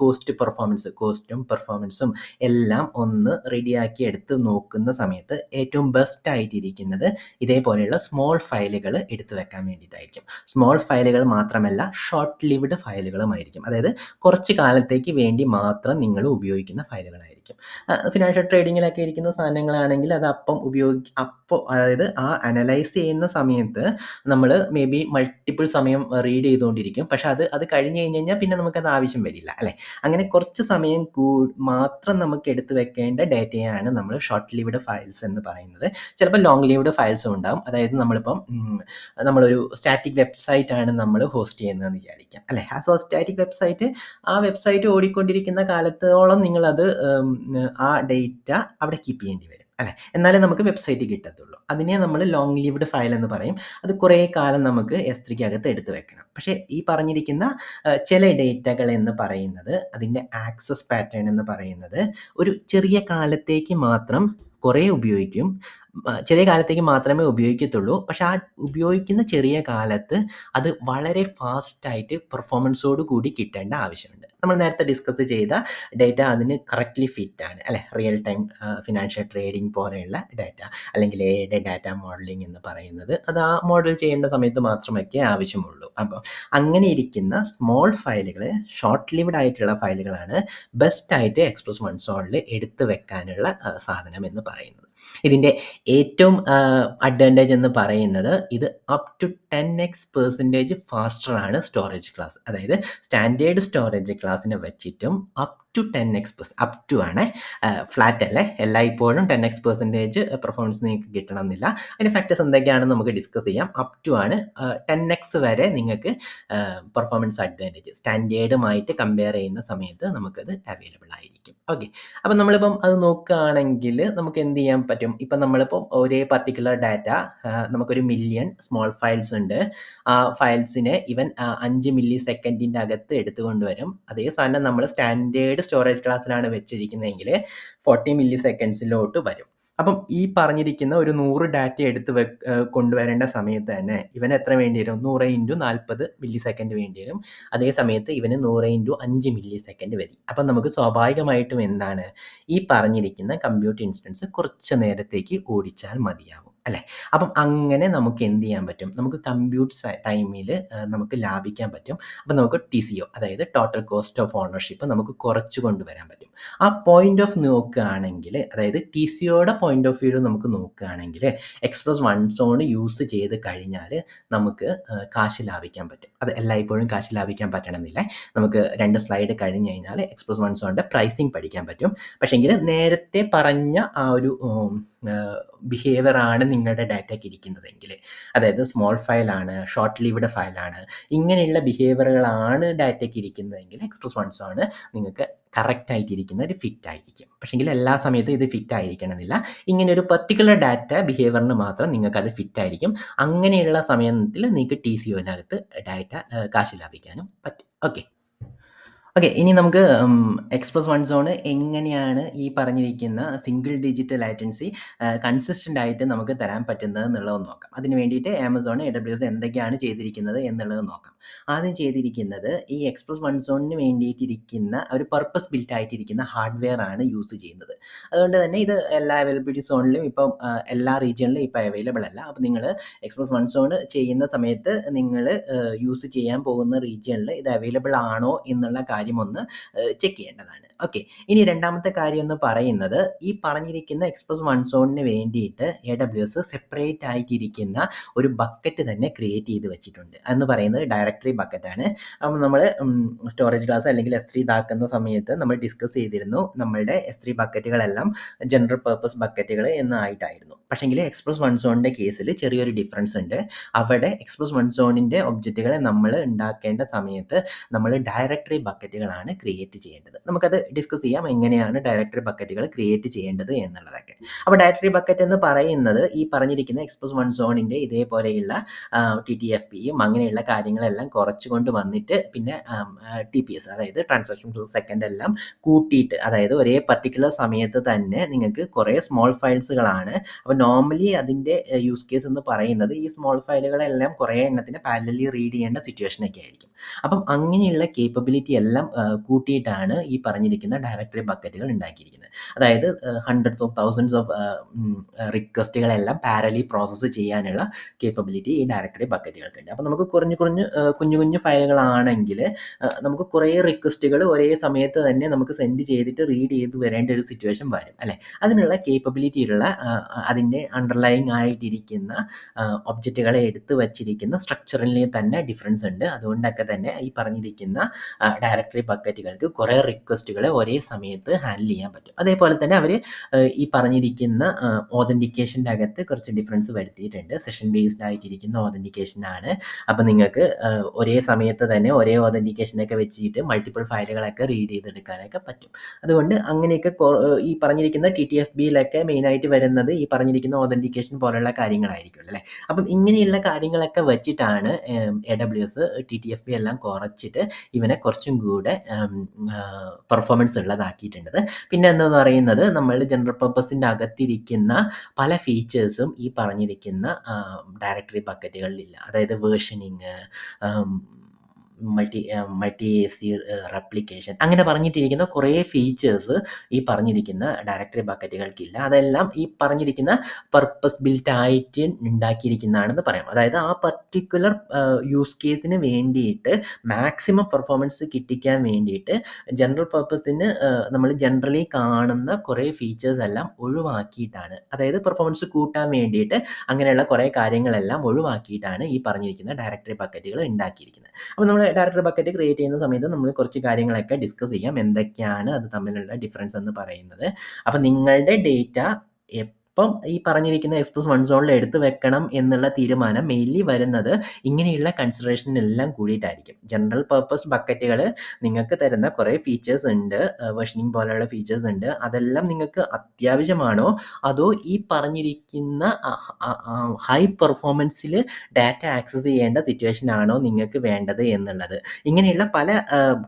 A: കോസ്റ്റും പെർഫോമൻസും എല്ലാം ഒന്ന് റെഡിയാക്കി എടുത്ത് നോക്കുന്ന സമയത്ത് ഏറ്റവും ബെസ്റ്റ് ആയിട്ടിരിക്കുന്നത് ഇതേപോലെയുള്ള സ്മോൾ ഫയലുകൾ എടുത്തു വെക്കാൻ വേണ്ടിയിട്ടായിരിക്കും. സ്മോൾ ഫയലുകൾ മാത്രമല്ല ഷോർട്ട് ലിവ്ഡ് ഫയലുകളുമായിരിക്കും. അതായത് കുറച്ച് കാലത്തേക്ക് വേണ്ടി മാത്രം നിങ്ങൾ ഉപയോഗിക്കുന്ന ഫയലുകളായിരിക്കും. ആയിരിക്കും. ഫിനാൻഷ്യൽ ട്രേഡിങ്ങിലൊക്കെ ഇരിക്കുന്ന സാധനങ്ങളാണെങ്കിൽ അത് അപ്പോൾ അതായത് ആ അനലൈസ് ചെയ്യുന്ന സമയത്ത് നമ്മൾ മേ ബി മൾട്ടിപ്പിൾ സമയം റീഡ് ചെയ്തുകൊണ്ടിരിക്കും. പക്ഷെ അത് കഴിഞ്ഞ് കഴിഞ്ഞാൽ പിന്നെ നമുക്കത് ആവശ്യം വരില്ല അല്ലേ? അങ്ങനെ കുറച്ച് സമയം മാത്രം നമുക്ക് എടുത്ത് വെക്കേണ്ട ഡാറ്റയാണ് നമ്മൾ ഷോർട്ട് ലിവ്ഡ് ഫയൽസ് എന്ന് പറയുന്നത്. ചിലപ്പോൾ ലോങ് ലിവ്ഡ് ഫയൽസും ഉണ്ടാവും. അതായത് നമ്മളിപ്പം നമ്മളൊരു സ്റ്റാറ്റിക് വെബ്സൈറ്റ് ആണ് നമ്മൾ ഹോസ്റ്റ് ചെയ്യുന്നതെന്ന് വിചാരിക്കാം അല്ലേ? സ്റ്റാറ്റിക് വെബ്സൈറ്റ് ആ വെബ്സൈറ്റ് ഓടിക്കൊണ്ടിരിക്കുന്ന കാലത്തോളം നിങ്ങളത് ആ ഡേറ്റ അവിടെ കീപ്പ് ചെയ്യേണ്ടി വരും അല്ലേ? എന്നാലേ നമുക്ക് വെബ്സൈറ്റ് കിട്ടത്തുള്ളൂ. അതിനെ നമ്മൾ ലോങ് ലിവ്ഡ് ഫയൽ എന്ന് പറയും. അത് കുറേ കാലം നമുക്ക് S3-ക്കകത്ത് എടുത്ത് വെക്കണം. പക്ഷേ ഈ പറഞ്ഞിരിക്കുന്ന ചില ഡേറ്റകൾ എന്ന് പറയുന്നത് അതിൻ്റെ ആക്സസ് പാറ്റേൺ എന്ന് പറയുന്നത് ഒരു ചെറിയ കാലത്തേക്ക് മാത്രം കുറേ ഉപയോഗിക്കും. ചെറിയ കാലത്തേക്ക് മാത്രമേ ഉപയോഗിക്കത്തുള്ളൂ. പക്ഷെ ആ ഉപയോഗിക്കുന്ന ചെറിയ കാലത്ത് അത് വളരെ ഫാസ്റ്റായിട്ട് പെർഫോമൻസോട് കൂടി കിട്ടേണ്ട ആവശ്യമുണ്ട്. നമ്മൾ നേരത്തെ ഡിസ്കസ് ചെയ്ത ഡേറ്റ അതിന് കറക്റ്റ്ലി ഫിറ്റാണ് അല്ലേ? റിയൽ ടൈം ഫിനാൻഷ്യൽ ട്രേഡിംഗ് പോലെയുള്ള ഡാറ്റ അല്ലെങ്കിൽ എയുടെ ഡാറ്റ മോഡലിംഗ് എന്ന് പറയുന്നത് അത് ആ മോഡൽ ചെയ്യേണ്ട സമയത്ത് മാത്രമൊക്കെ ആവശ്യമുള്ളൂ. അപ്പോൾ അങ്ങനെ ഇരിക്കുന്ന സ്മോൾ ഫയലുകൾ, ഷോർട്ട് ലിവ്ഡ് ആയിട്ടുള്ള ഫയലുകളാണ് ബെസ്റ്റായിട്ട് എക്സ്പ്രസ് കൺസോളിൽ എടുത്തു വെക്കാനുള്ള സാധനം എന്ന് പറയുന്നത്. ഇതിൻ്റെ ഏറ്റവും അഡ്വാൻറ്റേജ് എന്ന് പറയുന്നത് ഇത് അപ് ടു 10x% ഫാസ്റ്ററാണ് സ്റ്റോറേജ് ക്ലാസ്. അതായത് സ്റ്റാൻഡേർഡ് സ്റ്റോറേജ് ക്ലാസ്സിനെ വെച്ചിട്ടും up to 10x up to ആണ്, ഫ്ലാറ്റ് അല്ലേ. എല്ലായ്പ്പോഴും 10x% പെർഫോമൻസ് നിങ്ങൾക്ക് കിട്ടണമെന്നില്ല. അതിൻ്റെ ഫാക്ടേഴ്സ് എന്തൊക്കെയാണെന്ന് നമുക്ക് ഡിസ്കസ് ചെയ്യാം. അപ് ടു ആണ് 10x വരെ നിങ്ങൾക്ക് പെർഫോമൻസ് അഡ്വാൻറ്റേജ് സ്റ്റാൻഡേർഡുമായിട്ട് കമ്പയർ ചെയ്യുന്ന സമയത്ത് നമുക്കത് അവൈലബിൾ ആയിരിക്കും. ഓക്കെ, അപ്പം നമ്മളിപ്പം അത് നോക്കുകയാണെങ്കിൽ നമുക്ക് എന്ത് ചെയ്യാൻ പറ്റും? ഇപ്പം നമ്മളിപ്പം ഒരേ പർട്ടിക്കുലർ ഡാറ്റ നമുക്കൊരു മില്യൺ സ്മോൾ ഫയൽസ് ഉണ്ട്. ആ ഫയൽസിനെ ഇവൻ 5 മില്ലി സെക്കൻഡിൻ്റെ അകത്ത് എടുത്തുകൊണ്ടുവരും. അതേ സാധനം നമ്മൾ സ്റ്റാൻഡേർഡ് സ്റ്റോറേജ് ക്ലാസ്സിലാണ് വെച്ചിരിക്കുന്നതെങ്കിൽ 40 മില്ലി സെക്കൻഡ്സിലോട്ട് വരും. അപ്പം ഈ പറഞ്ഞിരിക്കുന്ന ഒരു 100 ഡാറ്റ എടുത്ത് കൊണ്ടുവരേണ്ട സമയത്ത് തന്നെ ഇവന് എത്ര വേണ്ടി വരും? 100 × 40 മില്ലി സെക്കൻഡ് വേണ്ടി വരും. അതേ സമയത്ത് ഇവന് 100 × 5 മില്ലി സെക്കൻഡ് വരും. അപ്പം നമുക്ക് സ്വാഭാവികമായിട്ടും എന്താണ്, ഈ പറഞ്ഞിരിക്കുന്ന കമ്പ്യൂട്ടർ ഇൻസ്റ്റൻസ് കുറച്ച് നേരത്തേക്ക് ഓടിച്ചാൽ മതിയാവും അല്ലേ? അപ്പം അങ്ങനെ നമുക്ക് എന്ത് ചെയ്യാൻ പറ്റും? നമുക്ക് കമ്പ്യൂട്ട് ടൈമിൽ നമുക്ക് ലാഭിക്കാൻ പറ്റും. അപ്പം നമുക്ക് TCO അതായത് ടോട്ടൽ കോസ്റ്റ് ഓഫ് ഓണർഷിപ്പ് നമുക്ക് കുറച്ച് കൊണ്ടുവരാൻ പറ്റും. ആ പോയിന്റ് ഓഫ് നോക്കുകയാണെങ്കിൽ, അതായത് TCOയുടെ പോയിന്റ് ഓഫ് വ്യൂ നമുക്ക് നോക്കുകയാണെങ്കിൽ എക്സ്പ്രസ് വൺ സോൺ യൂസ് ചെയ്ത് കഴിഞ്ഞാൽ നമുക്ക് കാശ് ലാഭിക്കാൻ പറ്റും. അത് എല്ലായ്പ്പോഴും കാശ് ലാഭിക്കാൻ പറ്റണമെന്നില്ല. നമുക്ക് 2 സ്ലൈഡ് കഴിഞ്ഞ് കഴിഞ്ഞാൽ എക്സ്പ്രസ് വൺ സോണിൻ്റെ പ്രൈസിങ് പഠിക്കാൻ പറ്റും. പക്ഷേങ്കിൽ നേരത്തെ പറഞ്ഞ ആ ഒരു ബിഹേവിയർ ആണ് നിങ്ങളുടെ ഡാറ്റയ്ക്ക് ഇരിക്കുന്നതെങ്കിൽ, അതായത് സ്മോൾ ഫയലാണ്, ഷോർട്ട് ലിവ്ഡ് ഫയലാണ്, ഇങ്ങനെയുള്ള ബിഹേവിയറുകളാണ് ഡാറ്റയ്ക്ക് ഇരിക്കുന്നതെങ്കിൽ എക്സ്പ്രസ് വൺ സോൺ നിങ്ങൾക്ക് കറക്റ്റ് ആയിട്ടിരിക്കുന്ന ഒരു ഫിറ്റ് ആയിരിക്കും. പക്ഷേങ്കിൽ എല്ലാ സമയത്തും ഇത് ഫിറ്റ് ആയിരിക്കണമെന്നില്ല. ഇങ്ങനെ ഒരു പെർട്ടിക്കുലർ ഡാറ്റ ബിഹേവിയറിന് മാത്രം നിങ്ങൾക്ക് അത് ഫിറ്റ് ആയിരിക്കും. അങ്ങനെയുള്ള സമയത്തിൽ നിങ്ങൾക്ക് TCOനകത്ത് ഡാറ്റ കാശ് ലാഭിക്കാനും പറ്റും. ഓക്കെ, ഇനി നമുക്ക് എക്സ്പ്രസ് വൺ സോൺ എങ്ങനെയാണ് ഈ പറഞ്ഞിരിക്കുന്ന സിംഗിൾ ഡിജിറ്റ് ലാറ്റൻസി കൺസിസ്റ്റൻ്റ് ആയിട്ട് നമുക്ക് തരാൻ പറ്റുന്നത് എന്നുള്ളത് നോക്കാം. അതിന് വേണ്ടിയിട്ട് ആമസോൺ AWS എന്തൊക്കെയാണ് ചെയ്തിരിക്കുന്നത് എന്നുള്ളത് നോക്കാം. ആദ്യം ചെയ്തിരിക്കുന്നത് ഈ എക്സ്പ്രസ് വൺ സോണിന് വേണ്ടിയിട്ടിരിക്കുന്ന ഒരു പർപ്പസ് ബിൽറ്റ് ആയിട്ടിരിക്കുന്ന ഹാർഡ്വെയർ ആണ് യൂസ് ചെയ്യുന്നത്. അതുകൊണ്ട് തന്നെ ഇത് എല്ലാ അവൈലബിലിറ്റി സോണിലും ഇപ്പം എല്ലാ റീജിയണിലും ഇപ്പം അവൈലബിൾ അല്ല. അപ്പോൾ നിങ്ങൾ എക്സ്പ്രസ് വൺ സോൺ ചെയ്യുന്ന സമയത്ത് നിങ്ങൾ യൂസ് ചെയ്യാൻ പോകുന്ന റീജിയണിൽ ഇത് അവൈലബിൾ ആണോ എന്നുള്ള കാര്യം ഒന്ന് ചെക്ക് ചെയ്യേണ്ടതാണ്. ഓക്കെ, ഇനി രണ്ടാമത്തെ കാര്യം എന്ന് പറയുന്നത് ഈ പറഞ്ഞിരിക്കുന്ന എക്സ്പ്രസ് വൺ സോണിന് വേണ്ടിയിട്ട് AWS സെപ്പറേറ്റ് ആയിട്ടിരിക്കുന്ന ഒരു ബക്കറ്റ് തന്നെ ക്രിയേറ്റ് ചെയ്ത് വെച്ചിട്ടുണ്ട്. എന്ന് പറയുന്നത് ഡയറക്ടറി ബക്കറ്റാണ്. അപ്പം നമ്മൾ സ്റ്റോറേജ് ക്ലാസ് അല്ലെങ്കിൽ S3 ഇതാക്കുന്ന സമയത്ത് നമ്മൾ ഡിസ്കസ് ചെയ്തിരുന്നു നമ്മളുടെ S3 ബക്കറ്റുകളെല്ലാം ജനറൽ പർപ്പസ് ബക്കറ്റുകൾ എന്നായിട്ടായിരുന്നു. പക്ഷേങ്കിൽ എക്സ്പ്രസ് വൺ സോണിൻ്റെ കേസിൽ ചെറിയൊരു ഡിഫറൻസ് ഉണ്ട്. അവിടെ എക്സ്പ്രസ് വൺ സോണിൻ്റെ ഒബ്ജക്റ്റുകളെ നമ്മൾ ഉണ്ടാക്കേണ്ട സമയത്ത് നമ്മൾ ഡയറക്ടറി ബക്കറ്റുകളാണ് ക്രിയേറ്റ് ചെയ്യേണ്ടത്. നമുക്കത് ഡിസ്കസ് ചെയ്യാം എങ്ങനെയാണ് ഡയറക്ടറി ബക്കറ്റുകൾ ക്രിയേറ്റ് ചെയ്യേണ്ടത് എന്നുള്ളതൊക്കെ. അപ്പോൾ ഡയറക്ടറി ബക്കറ്റ് എന്ന് പറയുന്നത് ഈ പറഞ്ഞിരിക്കുന്ന എക്സ്പ്രസ് വൺ സോണിൻ്റെ ഇതേപോലെയുള്ള TTFPയും അങ്ങനെയുള്ള കാര്യങ്ങളെല്ലാം കുറച്ചുകൊണ്ട് വന്നിട്ട് പിന്നെ TPS അതായത് ട്രാൻസാക്ഷൻ പെർ സെക്കൻഡ് എല്ലാം കൂട്ടിയിട്ട്, അതായത് ഒരേ പർട്ടിക്കുലർ സമയത്ത് തന്നെ നിങ്ങൾക്ക് കുറേ സ്മോൾ ഫയൽസുകളാണ്. അപ്പോൾ നോർമലി അതിൻ്റെ യൂസ് കേസ് എന്ന് പറയുന്നത് ഈ സ്മോൾ ഫയലുകളെല്ലാം കുറേ എണ്ണത്തിന് പാരലലി റീഡ് ചെയ്യേണ്ട സിറ്റുവേഷനൊക്കെ ആയിരിക്കും. അപ്പം അങ്ങനെയുള്ള കേപ്പബിലിറ്റി എല്ലാം എല്ലാം കൂട്ടിയിട്ടാണ് ഈ പറഞ്ഞിരിക്കുന്ന ഡയറക്ടറി ബക്കറ്റുകൾ ഉണ്ടാക്കിയിരിക്കുന്നത്. അതായത് ഹൺഡ്രഡ്സ് ഓഫ് തൗസൻഡ്സ് ഓഫ് റിക്വസ്റ്റുകളെല്ലാം പാരലി പ്രോസസ്സ് ചെയ്യാനുള്ള കേപ്പബിലിറ്റി ഈ ഡയറക്ടറി ബക്കറ്റുകൾക്കുണ്ട്. അപ്പോൾ നമുക്ക് കുഞ്ഞു കുഞ്ഞു ഫയലുകളാണെങ്കിൽ നമുക്ക് കുറേ റിക്വസ്റ്റുകൾ ഒരേ സമയത്ത് തന്നെ നമുക്ക് സെൻഡ് ചെയ്തിട്ട് റീഡ് ചെയ്ത് വരേണ്ട ഒരു സിറ്റുവേഷൻ വരും അല്ലേ. അതിനുള്ള കേപ്പബിലിറ്റി ഉള്ള അതിൻ്റെ അണ്ടർലൈങ് ആയിട്ടിരിക്കുന്ന ഒബ്ജക്റ്റുകളെ എടുത്ത് വച്ചിരിക്കുന്ന സ്ട്രക്ചറിൽ തന്നെ ഡിഫറൻസ് ഉണ്ട്. അതുകൊണ്ടൊക്കെ തന്നെ ഈ പറഞ്ഞിരിക്കുന്ന ഡയറക്ടറി ബക്കറ്റുകൾക്ക് കുറേ റിക്വസ്റ്റുകളെ ഒരേ സമയത്ത് ഹാൻഡിൽ ചെയ്യാൻ പറ്റും. അതേപോലെ തന്നെ അവർ ഈ പറഞ്ഞിരിക്കുന്ന ഓതൻറ്റിക്കേഷൻ്റെ അകത്ത് കുറച്ച് ഡിഫറൻസ് വരുത്തിയിട്ടുണ്ട്. സെഷൻ ബേസ്ഡ് ആയിട്ടിരിക്കുന്ന ഓതൻറ്റിക്കേഷനാണ്. അപ്പോൾ നിങ്ങൾക്ക് ഒരേ സമയത്ത് തന്നെ ഒരേ ഓതൻറ്റിക്കേഷനൊക്കെ വെച്ചിട്ട് മൾട്ടിപ്പിൾ ഫയലുകളൊക്കെ റീഡ് ചെയ്തെടുക്കാനൊക്കെ പറ്റും. അതുകൊണ്ട് അങ്ങനെയൊക്കെ ഈ പറഞ്ഞിരിക്കുന്ന TTFBയിലൊക്കെ മെയിനായിട്ട് വരുന്നത് ഈ പറഞ്ഞിരിക്കുന്ന ഓതൻറ്റിക്കേഷൻ പോലുള്ള കാര്യങ്ങളായിരിക്കും അല്ലേ. അപ്പം ഇങ്ങനെയുള്ള കാര്യങ്ങളൊക്കെ വെച്ചിട്ടാണ് AWS TTFB എല്ലാം കുറച്ചിട്ട് ഇവനെ കുറച്ചും കൂടെ പെർഫോമൻസ് ഉള്ളതാക്കിയിട്ടുള്ളത്. പിന്നെ എന്താണെന്ന് പറയുന്നത് നമ്മൾ ജനറൽ പർപ്പസിൻ്റെ അകത്തിരിക്കുന്ന പല ഫീച്ചേഴ്സും ഈ പറഞ്ഞിരിക്കുന്ന ഡയറക്ടറി ബക്കറ്റുകളിലില്ല. അതായത് വേർഷനിങ്, മൾട്ടി AC റെപ്ലിക്കേഷൻ അങ്ങനെ പറഞ്ഞിട്ടിരിക്കുന്ന കുറേ ഫീച്ചേഴ്സ് ഈ പറഞ്ഞിരിക്കുന്ന ഡയറക്ടറി ബക്കറ്റുകൾക്കില്ല. അതെല്ലാം ഈ പറഞ്ഞിരിക്കുന്ന പർപ്പസ് ബിൽറ്റ് ആയിട്ട് ഉണ്ടാക്കിയിരിക്കുന്നതാണെന്ന് പറയാം. അതായത് ആ പർട്ടിക്കുലർ യൂസ് കേസിന് വേണ്ടിയിട്ട് മാക്സിമം പെർഫോമൻസ് കിട്ടിക്കാൻ വേണ്ടിയിട്ട് ജനറൽ പർപ്പസിന് നമ്മൾ ജനറലി കാണുന്ന കുറേ ഫീച്ചേഴ്സ് എല്ലാം ഒഴിവാക്കിയിട്ടാണ്, അതായത് പെർഫോമൻസ് കൂട്ടാൻ വേണ്ടിയിട്ട് അങ്ങനെയുള്ള കുറേ കാര്യങ്ങളെല്ലാം ഒഴിവാക്കിയിട്ടാണ് ഈ പറഞ്ഞിരിക്കുന്ന ഡയറക്ടറി ബക്കറ്റുകൾ ഉണ്ടാക്കിയിരിക്കുന്നത്. അപ്പോൾ നമ്മൾ ഡയറക്ടറി ബക്കറ്റ് ക്രിയേറ്റ് ചെയ്യുന്ന സമയത്ത് നമ്മൾ കുറച്ച് കാര്യങ്ങളൊക്കെ ഡിസ്കസ് ചെയ്യാം, എന്തൊക്കെയാണ് അത് തമ്മിലുള്ള ഡിഫറൻസ് എന്ന് പറയുന്നത്. അപ്പോൾ നിങ്ങളുടെ ഡേറ്റ ഇപ്പം ഈ പറഞ്ഞിരിക്കുന്ന എക്സ്പ്രസ് വൺ സോണിൽ എടുത്ത് വെക്കണം എന്നുള്ള തീരുമാനം മെയിൻലി വരുന്നത് ഇങ്ങനെയുള്ള കൺസിഡറേഷനെല്ലാം കൂടിയിട്ടായിരിക്കും. ജനറൽ പർപ്പസ് ബക്കറ്റുകൾ നിങ്ങൾക്ക് തരുന്ന കുറേ ഫീച്ചേഴ്സ് ഉണ്ട്, വെർഷനിങ് പോലെയുള്ള ഫീച്ചേഴ്സ് ഉണ്ട്. അതെല്ലാം നിങ്ങൾക്ക് അത്യാവശ്യമാണോ അതോ ഈ പറഞ്ഞിരിക്കുന്ന ഹൈ പെർഫോമൻസിൽ ഡാറ്റ ആക്സസ് ചെയ്യേണ്ട സിറ്റുവേഷൻ ആണോ നിങ്ങൾക്ക് വേണ്ടത് എന്നുള്ളത്. ഇങ്ങനെയുള്ള പല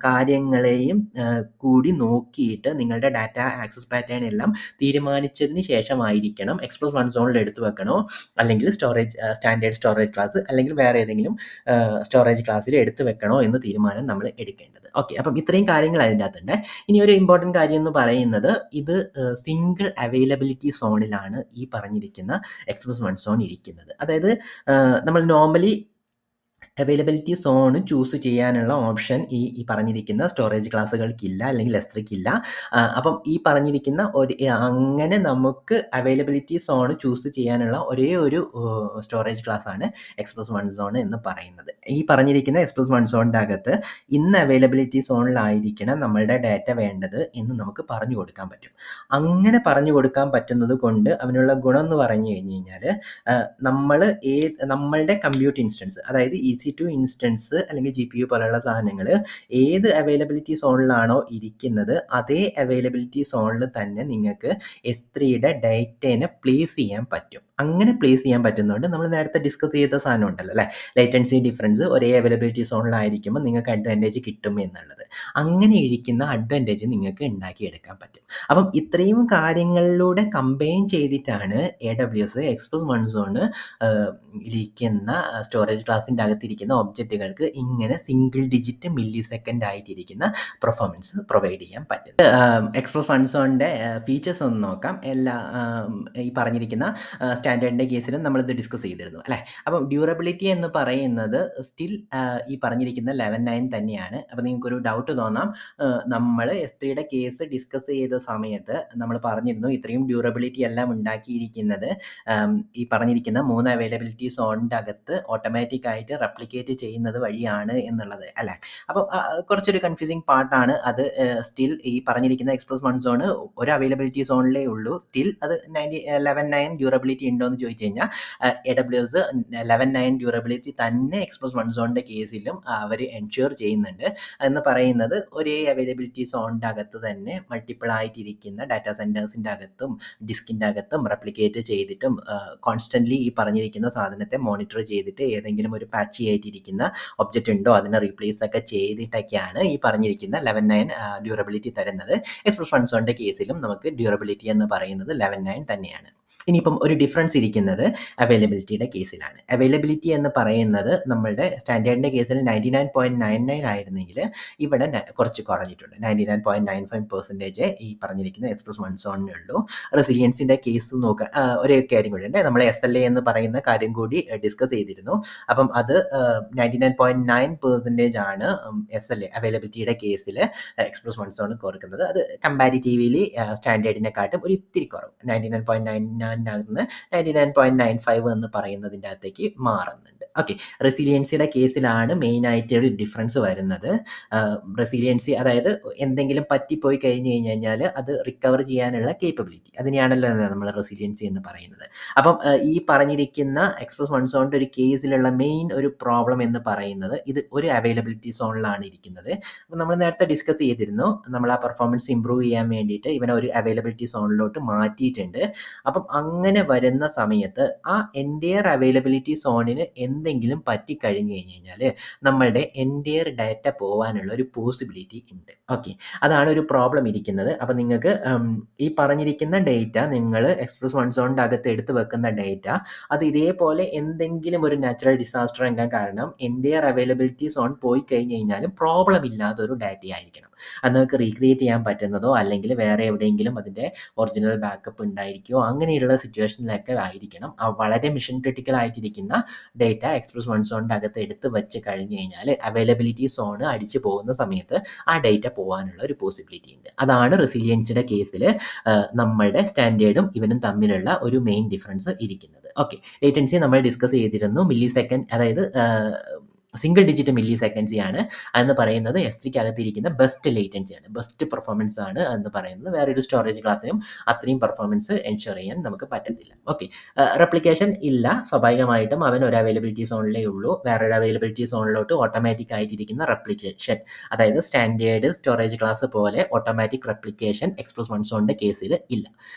A: കാര്യങ്ങളെയും കൂടി നോക്കിയിട്ട് നിങ്ങളുടെ ഡാറ്റ ആക്സസ് പാറ്റേൺ എല്ലാം തീരുമാനിച്ചതിന് ശേഷമായിരിക്കും എക്സ്പ്രസ് വൺ സോണിൽ എടുത്തു വെക്കണോ അല്ലെങ്കിൽ സ്റ്റാൻഡേർഡ് സ്റ്റോറേജ് ക്ലാസ് അല്ലെങ്കിൽ വേറെ ഏതെങ്കിലും സ്റ്റോറേജ് ക്ലാസ്സിൽ എടുത്തു വെക്കണോ എന്ന് തീരുമാനം നമ്മൾ എടുക്കേണ്ടത്. ഓക്കെ, അപ്പം ഇത്രയും കാര്യങ്ങൾ അതിൻ്റെ അകത്തുണ്ട്. ഇനി ഒരു ഇമ്പോർട്ടൻറ്റ് കാര്യം എന്ന് പറയുന്നത് ഇത് സിംഗിൾ അവൈലബിലിറ്റി സോണിലാണ് ഈ പറഞ്ഞിരിക്കുന്ന എക്സ്പ്രസ് വൺ സോൺ ഇരിക്കുന്നത്. അതായത് നമ്മൾ നോർമലി അവൈലബിലിറ്റി സോൺ ചൂസ് ചെയ്യാനുള്ള ഓപ്ഷൻ ഈ പറഞ്ഞിരിക്കുന്ന സ്റ്റോറേജ് ക്ലാസ്സുകൾക്കില്ല അല്ലെങ്കിൽ S3ക്കില്ല. അപ്പം ഈ പറഞ്ഞിരിക്കുന്ന അങ്ങനെ നമുക്ക് അവൈലബിലിറ്റി സോൺ ചൂസ് ചെയ്യാനുള്ള ഒരേ ഒരു സ്റ്റോറേജ് ക്ലാസ്സാണ് എക്സ്പ്രസ് വൺ സോൺ എന്ന് പറയുന്നത്. ഈ പറഞ്ഞിരിക്കുന്ന എക്സ്പ്രസ് വൺ സോണിൻ്റെ അകത്ത് ഇന്ന് അവൈലബിലിറ്റി സോണിലായിരിക്കണം നമ്മളുടെ ഡാറ്റ വേണ്ടത് എന്ന് നമുക്ക് പറഞ്ഞു കൊടുക്കാൻ പറ്റും. അങ്ങനെ പറഞ്ഞു കൊടുക്കാൻ പറ്റുന്നത് കൊണ്ട് അവനുള്ള ഗുണം എന്ന് പറഞ്ഞു കഴിഞ്ഞ് കഴിഞ്ഞാൽ നമ്മളുടെ കമ്പ്യൂട്ട് ഇൻസ്റ്റൻസ്, അതായത് EC2 ഇൻസ്റ്റൻസ് അല്ലെങ്കിൽ GPU പോലുള്ള സാധനങ്ങൾ ഏത് അവൈലബിലിറ്റി സോണിലാണോ ഇരിക്കുന്നത് അതേ അവൈലബിലിറ്റി സോണിൽ തന്നെ നിങ്ങൾക്ക് S3യുടെ ഡേറ്റേനെ പ്ലേസ് ചെയ്യാൻ പറ്റും. അങ്ങനെ പ്ലേസ് ചെയ്യാൻ പറ്റുന്നതുകൊണ്ട് നമ്മൾ നേരത്തെ ഡിസ്കസ് ചെയ്ത സാധനം ഉണ്ടല്ലോ അല്ലേ, ലേറ്റൻസി ഡിഫറൻസ് ഒരേ അവൈലബിലിറ്റി സോണിലായിരിക്കുമ്പോൾ നിങ്ങൾക്ക് അഡ്വാൻറ്റേജ് കിട്ടും എന്നുള്ളത്. അങ്ങനെ ഇരിക്കുന്ന അഡ്വാൻറ്റേജ് നിങ്ങൾക്ക് ഉണ്ടാക്കിയെടുക്കാൻ പറ്റും. അപ്പം ഇത്രയും കാര്യങ്ങളിലൂടെ കമ്പൈൻ ചെയ്തിട്ടാണ് AWS എക്സ്പ്രസ് വൺ സോണ് ഇരിക്കുന്ന സ്റ്റോറേജ് ക്ലാസിൻ്റെ അകത്തിരിക്കുന്ന ഒബ്ജക്റ്റുകൾക്ക് ഇങ്ങനെ സിംഗിൾ ഡിജിറ്റ് മില്ലി സെക്കൻഡ് ആയിട്ടിരിക്കുന്ന പെർഫോമൻസ് പ്രൊവൈഡ് ചെയ്യാൻ പറ്റും. എക്സ്പ്രസ് വൺ സോണിൻ്റെ ഫീച്ചേഴ്സ് ഒന്ന് നോക്കാം. ഈ പറഞ്ഞിരിക്കുന്ന സ്റ്റാൻഡേർഡിൻ്റെ കേസിലും നമ്മളിത് ഡിസ്കസ് ചെയ്തിരുന്നു അല്ലേ. അപ്പം ഡ്യൂറബിലിറ്റി എന്ന് പറയുന്നത് സ്റ്റിൽ ഈ പറഞ്ഞിരിക്കുന്ന 11.9 തന്നെയാണ്. അപ്പോൾ നിങ്ങൾക്കൊരു ഡൗട്ട് തോന്നാം, നമ്മൾ S3യുടെ കേസ് ഡിസ്കസ് ചെയ്ത സമയത്ത് നമ്മൾ പറഞ്ഞിരുന്നു ഇത്രയും ഡ്യൂറബിലിറ്റി എല്ലാം ഉണ്ടാക്കിയിരിക്കുന്നത് ഈ പറഞ്ഞിരിക്കുന്ന 3 അവൈലബിലിറ്റി സോണിൻ്റെ അകത്ത് ഓട്ടോമാറ്റിക് ആയിട്ട് റെപ്ലിക്കേറ്റ് ചെയ്യുന്നത് വഴിയാണ് എന്നുള്ളത് അല്ലേ. അപ്പോൾ കുറച്ചൊരു കൺഫ്യൂസിങ് പാർട്ടാണ് അത്. സ്റ്റിൽ ഈ പറഞ്ഞിരിക്കുന്ന എക്സ്പ്രസ് വൺ സോൺ ഒരു അവൈലബിലിറ്റി സോണിലേ ഉള്ളൂ. സ്റ്റിൽ അത് 11.9 ഡ്യൂറബിലിറ്റി ഉണ്ടോ എന്ന് ചോദിച്ചു കഴിഞ്ഞാൽ AWS 11.9 ഡ്യൂറബിലിറ്റി തന്നെ എക്സ്പ്രസ് വൺ സോണിൻ്റെ കേസിലും അവർ എൻഷുർ ചെയ്യുന്നുണ്ട്. എന്ന് പറയുന്നത് ഒരേ അവൈലബിലിറ്റി സോണിൻ്റെ അകത്ത് തന്നെ മൾട്ടിപ്പിൾ ആയിട്ടിരിക്കുന്ന ഡാറ്റാ സെൻറ്റേഴ്സിൻ്റെ അകത്തും ഡിസ്കിൻ്റെ അകത്തും റെപ്ലിക്കേറ്റ് ചെയ്തിട്ടും കോൺസ്റ്റൻ്റ്ലി ഈ പറഞ്ഞിരിക്കുന്ന സാധനത്തെ മോണിറ്റർ ചെയ്തിട്ട് ഏതെങ്കിലും ഒരു പാച്ചി ആയിട്ടിരിക്കുന്ന ഒബ്ജക്റ്റ് ഉണ്ടോ അതിനെ റീപ്ലേസ് ഒക്കെ ചെയ്തിട്ടൊക്കെയാണ് ഈ പറഞ്ഞിരിക്കുന്ന 11.9 ഡ്യൂറബിലിറ്റി തരുന്നത്. എക്സ്പ്രസ് വൺ സോണിൻ്റെ കേസിലും നമുക്ക് ഡ്യൂറബിലിറ്റി എന്ന് പറയുന്നത് 11.9 തന്നെയാണ്. ഇനിയിപ്പം ഒരു ഡിഫറൻസ് ഡിഫറൻസ് ഇരിക്കുന്നത് അവൈലബിലിറ്റിയുടെ കേസിലാണ്. അവൈലബിലിറ്റി എന്ന് പറയുന്നത് നമ്മളുടെ സ്റ്റാൻഡേർഡിൻ്റെ കേസിൽ 99.99 ആയിരുന്നെങ്കിൽ ഇവിടെ കുറച്ച് കുറഞ്ഞിട്ടുണ്ട്. 99.95% ഈ പറഞ്ഞിരിക്കുന്ന എക്സ്പ്രസ് മൺസൂണിനുള്ളൂ. റെസിലിയൻസിൻ്റെ കേസ് നോക്കുക, ഒരു കാര്യം കൂടി ഉണ്ട്. നമ്മൾ SLA എന്ന് പറയുന്ന കാര്യം കൂടി ഡിസ്കസ് ചെയ്തിരുന്നു. അപ്പം അത് 99.9% ആണ് SLA അവൈലബിലിറ്റിയുടെ കേസിൽ എക്സ്പ്രസ് മൺസൂൺ കൊടുക്കുന്നത്. അത് കമ്പാരിറ്റീവ്ലി സ്റ്റാൻഡേർഡിനെക്കാട്ടും ഒരു ഇത്തിരി കുറവ് 99.99 99.95 എന്ന് പറയുന്നതിൻ്റെ അകത്തേക്ക് മാറുന്നുണ്ട്. ഓക്കെ, റെസിലിയൻസിയുടെ കേസിലാണ് മെയിനായിട്ട് ഒരു ഡിഫറൻസ് വരുന്നത്. റെസിലിയൻസി അതായത് എന്തെങ്കിലും പറ്റിപ്പോയി കഴിഞ്ഞ് കഴിഞ്ഞാൽ അത് റിക്കവർ ചെയ്യാനുള്ള കേപ്പബിലിറ്റി, അതിനെയാണല്ലോ നമ്മൾ റെസിലിയൻസി എന്ന് പറയുന്നത്. അപ്പം ഈ പറഞ്ഞിരിക്കുന്ന എക്സ്പ്രസ് മൺസൂണിൻ്റെ ഒരു കേസിലുള്ള മെയിൻ ഒരു പ്രോബ്ലം എന്ന് പറയുന്നത് ഇത് ഒരു അവൈലബിലിറ്റി സോണിലാണ് ഇരിക്കുന്നത്. അപ്പം നമ്മൾ നേരത്തെ ഡിസ്കസ് ചെയ്തിരുന്നു, നമ്മൾ ആ പെർഫോമൻസ് ഇമ്പ്രൂവ് ചെയ്യാൻ വേണ്ടിയിട്ട് ഇവനെ ഒരു അവൈലബിലിറ്റി സോണിലോട്ട് മാറ്റിയിട്ടുണ്ട്. അപ്പം അങ്ങനെ വരുന്ന സമയത്ത് ആ എൻറ്റയർ അവൈലബിലിറ്റി സോണിന് എന്തെങ്കിലും പറ്റിക്കഴിഞ്ഞ് കഴിഞ്ഞാൽ നമ്മളുടെ എൻറ്റയർ ഡാറ്റ പോകാനുള്ള ഒരു പോസിബിലിറ്റി ഉണ്ട്. ഓക്കെ, അതാണ് ഒരു പ്രോബ്ലം ഇരിക്കുന്നത്. അപ്പം നിങ്ങൾക്ക് ഈ പറഞ്ഞിരിക്കുന്ന ഡേറ്റ നിങ്ങൾ എക്സ്പ്രസ് മൺസൂണിൻ്റെ അകത്ത് എടുത്ത് വെക്കുന്ന ഡേറ്റ അത് ഇതേപോലെ എന്തെങ്കിലും ഒരു നാച്ചുറൽ ഡിസാസ്റ്റർ എങ്കിൽ കാരണം എൻറ്റയർ അവൈലബിലിറ്റി സോൺ പോയി കഴിഞ്ഞ് കഴിഞ്ഞാലും പ്രോബ്ലം ഇല്ലാത്തൊരു ഡാറ്റ ആയിരിക്കണം. അത് നമുക്ക് റീക്രിയേറ്റ് ചെയ്യാൻ പറ്റുന്നതോ അല്ലെങ്കിൽ വേറെ എവിടെയെങ്കിലും അതിൻ്റെ ഒറിജിനൽ ബാക്കപ്പ് ഉണ്ടായിരിക്കുമോ അങ്ങനെയുള്ള സിറ്റുവേഷനിലൊക്കെ ആയിരിക്കണം. വളരെ മിഷൻ ക്രിട്ടിക്കൽ ആയിട്ടിരിക്കുന്ന ഡേറ്റ എക്സ്പ്രസ് മൺസൂണിൻ്റെ അകത്ത് എടുത്ത് വെച്ച് കഴിഞ്ഞ് കഴിഞ്ഞാൽ അവൈലബിലിറ്റി സോൺ അടിച്ചു പോകുന്ന സമയത്ത് ആ ഡേറ്റ പോകാനുള്ള ഒരു പോസിബിലിറ്റി ഉണ്ട്. അതാണ് റെസിലിയൻസിയുടെ കേസിൽ നമ്മളുടെ സ്റ്റാൻഡേർഡും ഇവനും തമ്മിലുള്ള ഒരു മെയിൻ ഡിഫറൻസ് ഇരിക്കുന്നത്. ഓക്കെ, ലേറ്റൻസി നമ്മൾ ഡിസ്കസ് ചെയ്തിരുന്നു. മില്ലി സെക്കൻഡ്, അതായത് സിംഗിൾ ഡിജിറ്റ് മില്ലി സെക്കൻഡ്സി ആണ് എന്ന് പറയുന്നത്. S3 അകത്തിരിക്കുന്ന ബെസ്റ്റ് ലേറ്റൻസി ആണ്, ബെസ്റ്റ് പെർഫോമൻസ് ആണ് എന്ന് പറയുന്നത്. വേറൊരു സ്റ്റോറേജ് ക്ലാസ്സിനും അത്രയും പെർഫോമൻസ് എൻഷുർ ചെയ്യാൻ നമുക്ക് പറ്റത്തില്ല. ഓക്കെ, റെപ്ലിക്കേഷൻ ഇല്ല, സ്വാഭാവികമായിട്ടും അവൻ ഒരു അവൈലബിലിറ്റി സോണിലേ ഉള്ളൂ. വേറൊരു അവൈലബിലിറ്റി സോണിലോട്ട് ഓട്ടോമാറ്റിക് ആയിട്ടിരിക്കുന്ന റെപ്ലിക്കേഷൻ, അതായത് സ്റ്റാൻഡേർഡ് സ്റ്റോറേജ് ക്ലാസ് പോലെ ഓട്ടോമാറ്റിക് റെപ്ലിക്കേഷൻ എക്സ്പ്രസ് മൺസൂണിൻ്റെ കേസിൽ ഇല്ല.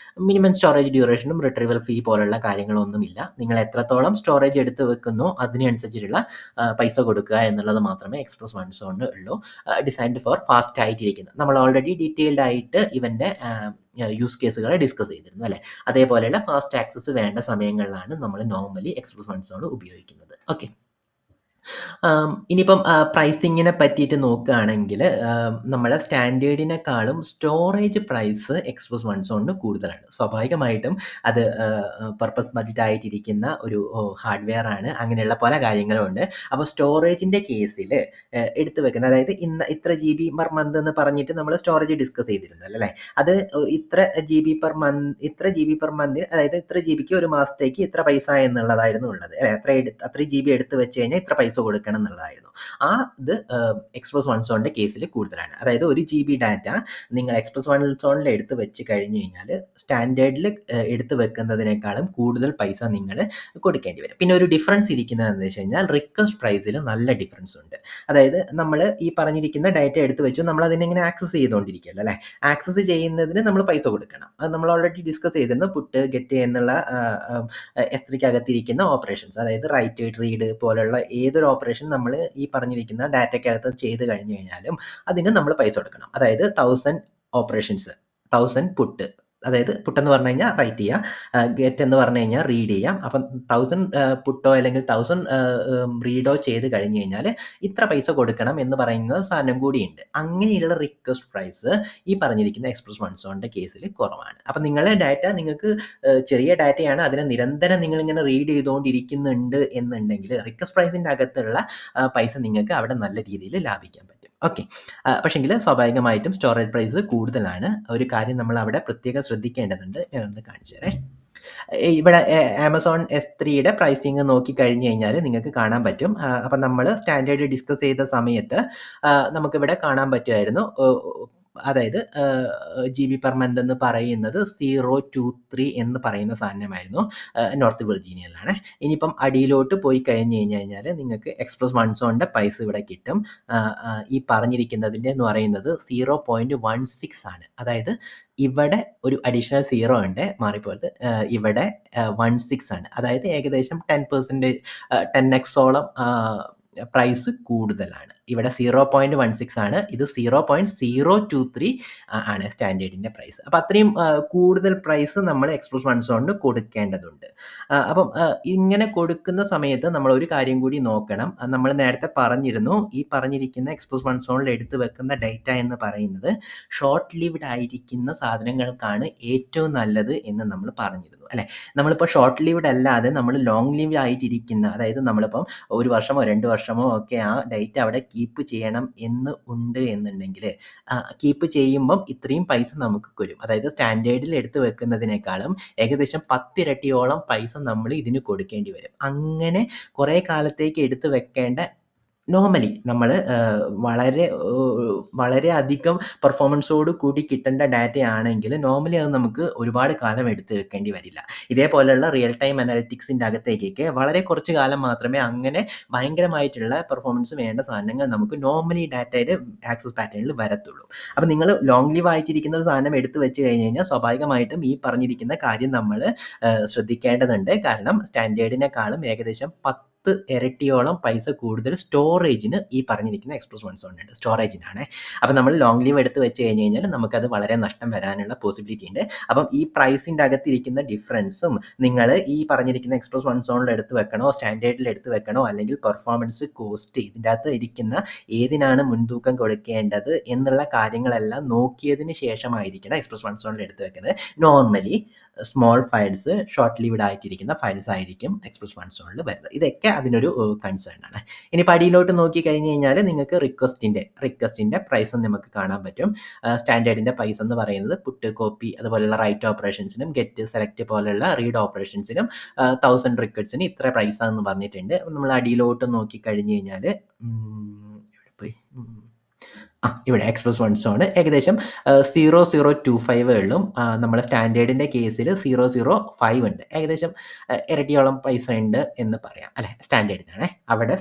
A: മിനിമം സ്റ്റോറേജ് ഡ്യൂറേഷനും റിട്രീവൽ ഫീ പോലുള്ള കാര്യങ്ങളൊന്നുമില്ല. നിങ്ങൾ എത്രത്തോളം സ്റ്റോറേജ് എടുത്ത് വെക്കുന്നോ അതിനനുസരിച്ചിട്ടുള്ള പൈസ കൊടുക്കുക എന്നുള്ളത് മാത്രമേ എക്സ്പ്രസ് മൺസൂണിന് ഉള്ളൂ. ഡിസൈൻഡ് ഫോർ ഫാസ്റ്റ് ആയിട്ടിരിക്കുന്നത്. നമ്മൾ ഓൾറെഡി ഡീറ്റെയിൽഡ് ആയിട്ട് ഇവൻ്റെ യൂസ് കേസുകളെ ഡിസ്കസ് ചെയ്തിരുന്നു അല്ലേ. അതേപോലെയുള്ള ഫാസ്റ്റ് ആക്സസ് വേണ്ട സമയങ്ങളിലാണ് നമ്മൾ നോർമലി എക്സ്പ്രസ് മൺസൂൺ ഉപയോഗിക്കുന്നത്. ഓക്കെ, ഇനിയിപ്പം പ്രൈസിങ്ങിനെ പറ്റിയിട്ട് നോക്കുകയാണെങ്കിൽ നമ്മളെ സ്റ്റാൻഡേർഡിനെക്കാളും സ്റ്റോറേജ് പ്രൈസ് എക്സ്പ്രസ് മൺസൂണിന് കൂടുതലാണ്. സ്വാഭാവികമായിട്ടും അത് പർപ്പസ് ബഡ്ജറ്റ് ആയിട്ടിരിക്കുന്ന ഒരു ഹാർഡ്വെയർ ആണ്, അങ്ങനെയുള്ള പല കാര്യങ്ങളും ഉണ്ട്. അപ്പോൾ സ്റ്റോറേജിൻ്റെ കേസിൽ എടുത്തു വെക്കുന്നത്, അതായത് ഇത്ര GB പെർ മന്ത് എന്ന് പറഞ്ഞിട്ട് നമ്മൾ സ്റ്റോറേജ് ഡിസ്കസ് ചെയ്തിരുന്നല്ലോ അല്ലേ. അത് ഇത്ര GB പെർ മന്തിന്, അതായത് ഇത്ര GB ഒരു മാസത്തേക്ക് ഇത്ര പൈസ എന്നുള്ളതായിരുന്നു ഉള്ളത് അല്ലേ. അത്ര GB എടുത്ത് വെച്ച് കഴിഞ്ഞാൽ ഇത്ര പൈസ കൊടുക്കണം എന്നുള്ളതായിരുന്നു. ഇത് എക്സ്പ്രസ് മൺസൂണിൻ്റെ കേസിൽ കൂടുതലാണ്. അതായത് 1 GB ഡാറ്റ നിങ്ങൾ എക്സ്പ്രസ് മൺസൂണിൽ എടുത്ത് വെച്ച് കഴിഞ്ഞ് കഴിഞ്ഞാൽ സ്റ്റാൻഡേർഡിൽ എടുത്ത് വെക്കുന്നതിനേക്കാളും കൂടുതൽ പൈസ നിങ്ങൾ കൊടുക്കേണ്ടി വരും. പിന്നെ ഒരു ഡിഫറൻസ് ഇരിക്കുന്നത് എന്താണെന്ന് വെച്ച് കഴിഞ്ഞാൽ റിക്വസ്റ്റ് പ്രൈസിൽ നല്ല ഡിഫറൻസ് ഉണ്ട്. അതായത് നമ്മൾ ഈ പറഞ്ഞിരിക്കുന്ന ഡാറ്റ എടുത്ത് വെച്ചു നമ്മൾ അതിനെങ്ങനെ ആക്സസ് ചെയ്തുകൊണ്ടിരിക്കുകയല്ലോ അല്ലേ. ആക്സസ് ചെയ്യുന്നതിന് നമ്മൾ പൈസ കൊടുക്കണം. അത് നമ്മൾ ഓൾറെഡി ഡിസ്കസ് ചെയ്തിരുന്നു. പുട്ട്, ഗെറ്റ് എന്നുള്ള S3 അകത്തിരിക്കുന്ന ഓപ്പറേഷൻസ്, അതായത് റൈറ്റ്, റീഡ് പോലുള്ള ഏതൊരു ഓപ്പറേഷൻ നമ്മൾ ഈ പറഞ്ഞിരിക്കുന്ന ഡാറ്റയ്ക്കകത്ത് ചെയ്ത് കഴിഞ്ഞ് കഴിഞ്ഞാലും അതിന് നമ്മൾ പൈസ കൊടുക്കണം. അതായത് 1000 ഓപ്പറേഷൻസ്, 1000 പുട്ട്, അതായത് പുട്ടെന്ന് പറഞ്ഞു കഴിഞ്ഞാൽ റൈറ്റ് ചെയ്യുക, ഗെറ്റ് എന്ന് പറഞ്ഞു കഴിഞ്ഞാൽ റീഡ് ചെയ്യാം. അപ്പം 1000 പുട്ടോ അല്ലെങ്കിൽ 1000 റീഡോ ചെയ്ത് കഴിഞ്ഞ് കഴിഞ്ഞാൽ ഇത്ര പൈസ കൊടുക്കണം എന്ന് പറയുന്ന സാധനം കൂടിയുണ്ട്. അങ്ങനെയുള്ള റിക്വസ്റ്റ് പ്രൈസ് ഈ പറഞ്ഞിരിക്കുന്ന എക്സ്പ്രസ് മൺസൂണിൻ്റെ കേസിൽ കുറവാണ്. അപ്പം നിങ്ങളുടെ ഡാറ്റ നിങ്ങൾക്ക് ചെറിയ ഡാറ്റയാണ്, അതിനെ നിരന്തരം നിങ്ങളിങ്ങനെ റീഡ് ചെയ്തുകൊണ്ടിരിക്കുന്നുണ്ട് എന്നുണ്ടെങ്കിൽ റിക്വസ്റ്റ് പ്രൈസിൻ്റെ അകത്തുള്ള പൈസ നിങ്ങൾക്ക് അവിടെ നല്ല രീതിയിൽ ലാഭിക്കാൻ പറ്റും. ഓക്കെ, പക്ഷേങ്കിൽ സ്വാഭാവികമായിട്ടും സ്റ്റോറേജ് പ്രൈസ് കൂടുതലാണ്. ഒരു കാര്യം നമ്മൾ അവിടെ പ്രത്യേകം ശ്രദ്ധിക്കേണ്ടതുണ്ട്. ഞാനൊന്ന് കാണിച്ചു തരാം. ഇവിടെ ആമസോൺ S3യുടെ പ്രൈസിങ് നോക്കിക്കഴിഞ്ഞ് കഴിഞ്ഞാൽ നിങ്ങൾക്ക് കാണാൻ പറ്റും. അപ്പം നമ്മൾ സ്റ്റാൻഡേർഡ് ഡിസ്കസ് ചെയ്ത സമയത്ത് നമുക്കിവിടെ കാണാൻ പറ്റുമായിരുന്നു. അതായത് GB പെർ മന്ത് എന്ന് പറയുന്നത് 023 എന്ന് പറയുന്ന സാധനമായിരുന്നു. നോർത്ത് വെർജീനിയയിലാണ്. ഇനിയിപ്പം അടിയിലോട്ട് പോയി കഴിഞ്ഞ് കഴിഞ്ഞാൽ നിങ്ങൾക്ക് എക്സ്പ്രസ് മൺസൂണിൻ്റെ പ്രൈസ് ഇവിടെ കിട്ടും. ഈ പറഞ്ഞിരിക്കുന്നതിൻ്റെ എന്ന് പറയുന്നത് 0.16 ആണ്. അതായത് ഇവിടെ ഒരു അഡീഷണൽ 0 ഉണ്ട്, മാറിപ്പോയത്. ഇവിടെ 16 ആണ്. അതായത് ഏകദേശം 10%, 10x പ്രൈസ് കൂടുതലാണ്. ഇവിടെ 0.16 ആണ്. ഇത് 0.023 ആണ് സ്റ്റാൻഡേർഡിൻ്റെ പ്രൈസ്. അപ്പോൾ അത്രയും കൂടുതൽ പ്രൈസ് നമ്മൾ എക്സ്പ്രസ് വൺ സോണിന് കൊടുക്കേണ്ടതുണ്ട്. അപ്പം ഇങ്ങനെ കൊടുക്കുന്ന സമയത്ത് നമ്മൾ ഒരു കാര്യം കൂടി നോക്കണം. നമ്മൾ നേരത്തെ പറഞ്ഞിരുന്നു, ഈ പറഞ്ഞിരിക്കുന്ന എക്സ്പ്രസ് വൺ സോണിൽ എടുത്തു വെക്കുന്ന ഡേറ്റ എന്ന് പറയുന്നത് ഷോർട്ട് ലിവ്ഡ് ആയിരിക്കുന്ന സാധനങ്ങൾക്കാണ് ഏറ്റവും നല്ലത് എന്ന് നമ്മൾ പറഞ്ഞിരുന്നു, അല്ലേ? നമ്മളിപ്പോൾ ഷോർട്ട് ലിവ്ഡ് അല്ലാതെ നമ്മൾ ലോങ് ലിവ്ഡ് ആയിട്ടിരിക്കുന്ന, അതായത് നമ്മളിപ്പം 1 വർഷമോ 2 വർഷമോ ഒക്കെ ആ ഡേറ്റ അവിടെ കീപ്പ് ചെയ്യണം എന്ന് ഉണ്ട് എന്നുണ്ടെങ്കിൽ, കീപ്പ് ചെയ്യുമ്പം ഇത്രയും പൈസ നമുക്ക് വരും. അതായത് സ്റ്റാൻഡേർഡിൽ എടുത്ത് വെക്കുന്നതിനേക്കാളും ഏകദേശം 10 ഇരട്ടിയോളം പൈസ നമ്മൾ ഇതിന് കൊടുക്കേണ്ടി വരും. അങ്ങനെ കുറേ കാലത്തേക്ക് എടുത്ത് വെക്കേണ്ട, നോർമലി നമ്മൾ വളരെ അധികം പെർഫോമൻസോട് കൂടി കിട്ടേണ്ട ഡാറ്റയാണെങ്കിൽ നോർമലി അത് നമുക്ക് ഒരുപാട് കാലം എടുത്ത് വെക്കേണ്ടി വരില്ല. ഇതേപോലെയുള്ള റിയൽ ടൈം അനലിറ്റിക്സിൻ്റെ അകത്തേക്കൊക്കെ വളരെ കുറച്ച് കാലം മാത്രമേ അങ്ങനെ ഭയങ്കരമായിട്ടുള്ള പെർഫോമൻസ് വേണ്ട സാധനങ്ങൾ നമുക്ക് നോർമലി ഡാറ്റയുടെ ആക്സസ് പാറ്റേണിൽ വരത്തുള്ളൂ. അപ്പോൾ നിങ്ങൾ ലോങ് ലിവ് ആയിട്ടിരിക്കുന്ന ഒരു സാധനം എടുത്ത് വെച്ച് കഴിഞ്ഞ് കഴിഞ്ഞാൽ സ്വാഭാവികമായിട്ടും ഈ പറഞ്ഞിരിക്കുന്ന കാര്യം നമ്മൾ ശ്രദ്ധിക്കേണ്ടതുണ്ട്. കാരണം സ്റ്റാൻഡേർഡിനെക്കാളും ഏകദേശം 10 ഇരട്ടിയോളം പൈസ കൂടുതൽ സ്റ്റോറേജിന് ഈ പറഞ്ഞിരിക്കുന്ന എക്സ്പ്രസ് വൺ സോണിനുണ്ട്. സ്റ്റോറേജിനാണ്. അപ്പോൾ നമ്മൾ ലോങ് ലീവ് എടുത്ത് വെച്ച് കഴിഞ്ഞ് കഴിഞ്ഞാൽ നമുക്കത് വളരെ നഷ്ടം വരാനുള്ള പോസിബിലിറ്റി ഉണ്ട്. അപ്പം ഈ പ്രൈസിൻ്റെ അകത്തിരിക്കുന്ന ഡിഫറൻസും നിങ്ങൾ ഈ പറഞ്ഞിരിക്കുന്ന എക്സ്പ്രസ് വൺ സോണിൽ എടുത്ത് വെക്കണോ, സ്റ്റാൻഡേർഡിൽ എടുത്ത് വെക്കണോ, അല്ലെങ്കിൽ പെർഫോമൻസ്, കോസ്റ്റ്, ഇതിൻ്റെ അകത്ത് ഇരിക്കുന്ന ഏതിനാണ് മുൻതൂക്കം കൊടുക്കേണ്ടത് എന്നുള്ള കാര്യങ്ങളെല്ലാം നോക്കിയതിന് ശേഷമായിരിക്കണം എക്സ്പ്രസ് വൺ സോണിൽ എടുത്ത് വെക്കുന്നത്. Normally small files, short lived ആയിട്ടിരിക്കുന്ന ഫയൽസ് ആയിരിക്കും എക്സ്പ്രസ് വൺ സോണിൽ വരുന്നത്. ഇതൊക്കെ അതിനൊരു കൺസേൺ ആണ്. ഇനി പടിയിലോട്ട് നോക്കി കഴിഞ്ഞ് കഴിഞ്ഞാൽ നിങ്ങൾക്ക് റിക്വസ്റ്റിൻ്റെ പ്രൈസ് നമുക്ക് കാണാൻ പറ്റും. സ്റ്റാൻഡേർഡിൻ്റെ പ്രൈസ് എന്ന് പറയുന്നത് പുട്ട്, കോപ്പി, അതുപോലെയുള്ള റൈറ്റ് ഓപ്പറേഷൻസിനും ഗെറ്റ്, സെലക്ട് പോലെയുള്ള റീഡ് ഓപ്പറേഷൻസിനും 1000 റിക്വസ്റ്റിന് ഇത്ര പ്രൈസാണെന്ന് പറഞ്ഞിട്ടുണ്ട്. നമ്മൾ അടിയിലോട്ട് നോക്കി കഴിഞ്ഞ് കഴിഞ്ഞാൽ ഇവിടെ എക്സ്പ്രസ് വൺ സോൺ ഏകദേശം 0025 ഉള്ളും. നമ്മുടെ സ്റ്റാൻഡേർഡിൻ്റെ കേസിൽ 005 ഉണ്ട്. ഏകദേശം ഇരട്ടിയോളം പൈസ ഉണ്ട് എന്ന് പറയാം, അല്ലെ? സ്റ്റാൻഡേർഡിനാണ്. അവിടെ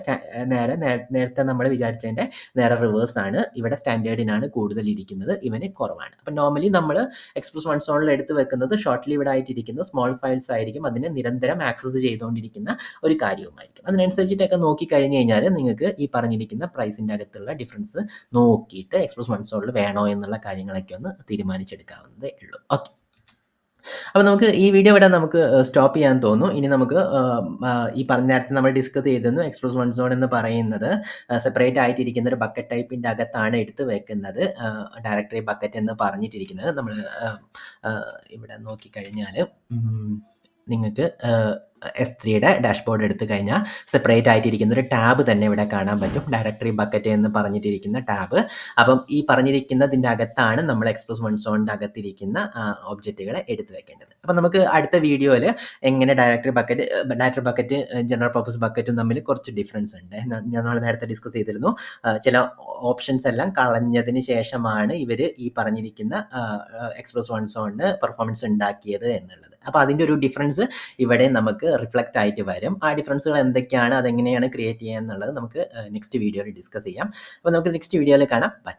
A: നേരത്തെ നമ്മൾ വിചാരിച്ചതിൻ്റെ നേരെ റിവേഴ്സ് ആണ്. ഇവിടെ സ്റ്റാൻഡേർഡിനാണ് കൂടുതൽ ഇരിക്കുന്നത്, ഇവന് കുറവാണ്. അപ്പം നോർമലി നമ്മൾ എക്സ്പ്രസ് വൺ സോണിൽ എടുത്ത് വെക്കുന്നത് ഷോർട്ട് ലിവ്ഡ് ആയിട്ടിരിക്കുന്ന സ്മോൾ ഫയൽസ് ആയിരിക്കും. അതിനെ നിരന്തരം ആക്സസ് ചെയ്തുകൊണ്ടിരിക്കുന്ന ഒരു കാര്യവുമായിരിക്കും. അതിനനുസരിച്ചിട്ടൊക്കെ നോക്കി കഴിഞ്ഞ് കഴിഞ്ഞാൽ നിങ്ങൾക്ക് ഈ പറഞ്ഞിരിക്കുന്ന പ്രൈസിൻ്റെ അകത്തുള്ള ഡിഫറൻസ് നോക്കിയിട്ട് എക്സ്പ്രസ് വൺ സോണിൽ വേണോ എന്നുള്ള കാര്യങ്ങളൊക്കെ ഒന്ന് തീരുമാനിച്ചെടുക്കാവുന്നതേ ഉള്ളൂ. ഓക്കെ, അപ്പോൾ നമുക്ക് ഈ വീഡിയോ ഇവിടെ നമുക്ക് സ്റ്റോപ്പ് ചെയ്യാൻ തോന്നുന്നു. ഇനി നമുക്ക് ഈ പറഞ്ഞ നേരത്തെ നമ്മൾ ഡിസ്കസ് ചെയ്തിരുന്നു, എക്സ്പ്രസ് വൺ സോൺ എന്ന് പറയുന്നത് സെപ്പറേറ്റ് ആയിട്ടിരിക്കുന്ന ഒരു ബക്കറ്റ് ടൈപ്പിൻ്റെ അകത്താണ് എടുത്ത് വെക്കുന്നത്. ഡയറക്ടറി ബക്കറ്റ് എന്ന് പറഞ്ഞിട്ടിരിക്കുന്നത് നമ്മൾ ഇവിടെ നോക്കിക്കഴിഞ്ഞാൽ നിങ്ങൾക്ക് S3യുടെ ഡാഷ്ബോർഡ് എടുത്തു കഴിഞ്ഞാൽ സെപ്പറേറ്റ് ആയിട്ടിരിക്കുന്ന ഒരു ടാബ് തന്നെ ഇവിടെ കാണാൻ പറ്റും, ഡയറക്ടറി ബക്കറ്റ് എന്ന് പറഞ്ഞിട്ടിരിക്കുന്ന ടാബ്. അപ്പം ഈ പറഞ്ഞിരിക്കുന്നതിൻ്റെ അകത്താണ് നമ്മൾ എക്സ്പ്രസ് വൺ സോണിൻ്റെ അകത്തിരിക്കുന്ന ഒബ്ജക്റ്റുകളെ എടുത്തു വെക്കേണ്ടത്. അപ്പം നമുക്ക് അടുത്ത വീഡിയോയിൽ എങ്ങനെ ഡയറക്ടറി ബക്കറ്റ് ജനറൽ പർപ്പസ് ബക്കറ്റും തമ്മിൽ കുറച്ച് ഡിഫറൻസ് ഉണ്ട്. നമ്മൾ നേരത്തെ ഡിസ്കസ് ചെയ്തിരുന്നു. ചില ഓപ്ഷൻസ് എല്ലാം കളഞ്ഞതിന് ശേഷമാണ് ഇവർ ഈ പറഞ്ഞിരിക്കുന്ന എക്സ്പ്രസ് വൺ സോണിന് പെർഫോമൻസ് ഉണ്ടാക്കിയത് എന്നുള്ളത്. അപ്പോൾ അതിൻ്റെ ഒരു ഡിഫറൻസ് ഇവിടെ നമുക്ക് റിഫ്ലക്റ്റ് ആയിട്ട് വരും. ആ ഡിഫറൻസുകൾ എന്തൊക്കെയാണ്, അതെങ്ങനെയാണ് ക്രിയേറ്റ് ചെയ്യുക എന്നുള്ളത് നമുക്ക് നെക്സ്റ്റ് വീഡിയോയിൽ ഡിസ്കസ് ചെയ്യാം. അപ്പോൾ നമുക്ക് നെക്സ്റ്റ് വീഡിയോയിൽ കാണാം. ബൈ.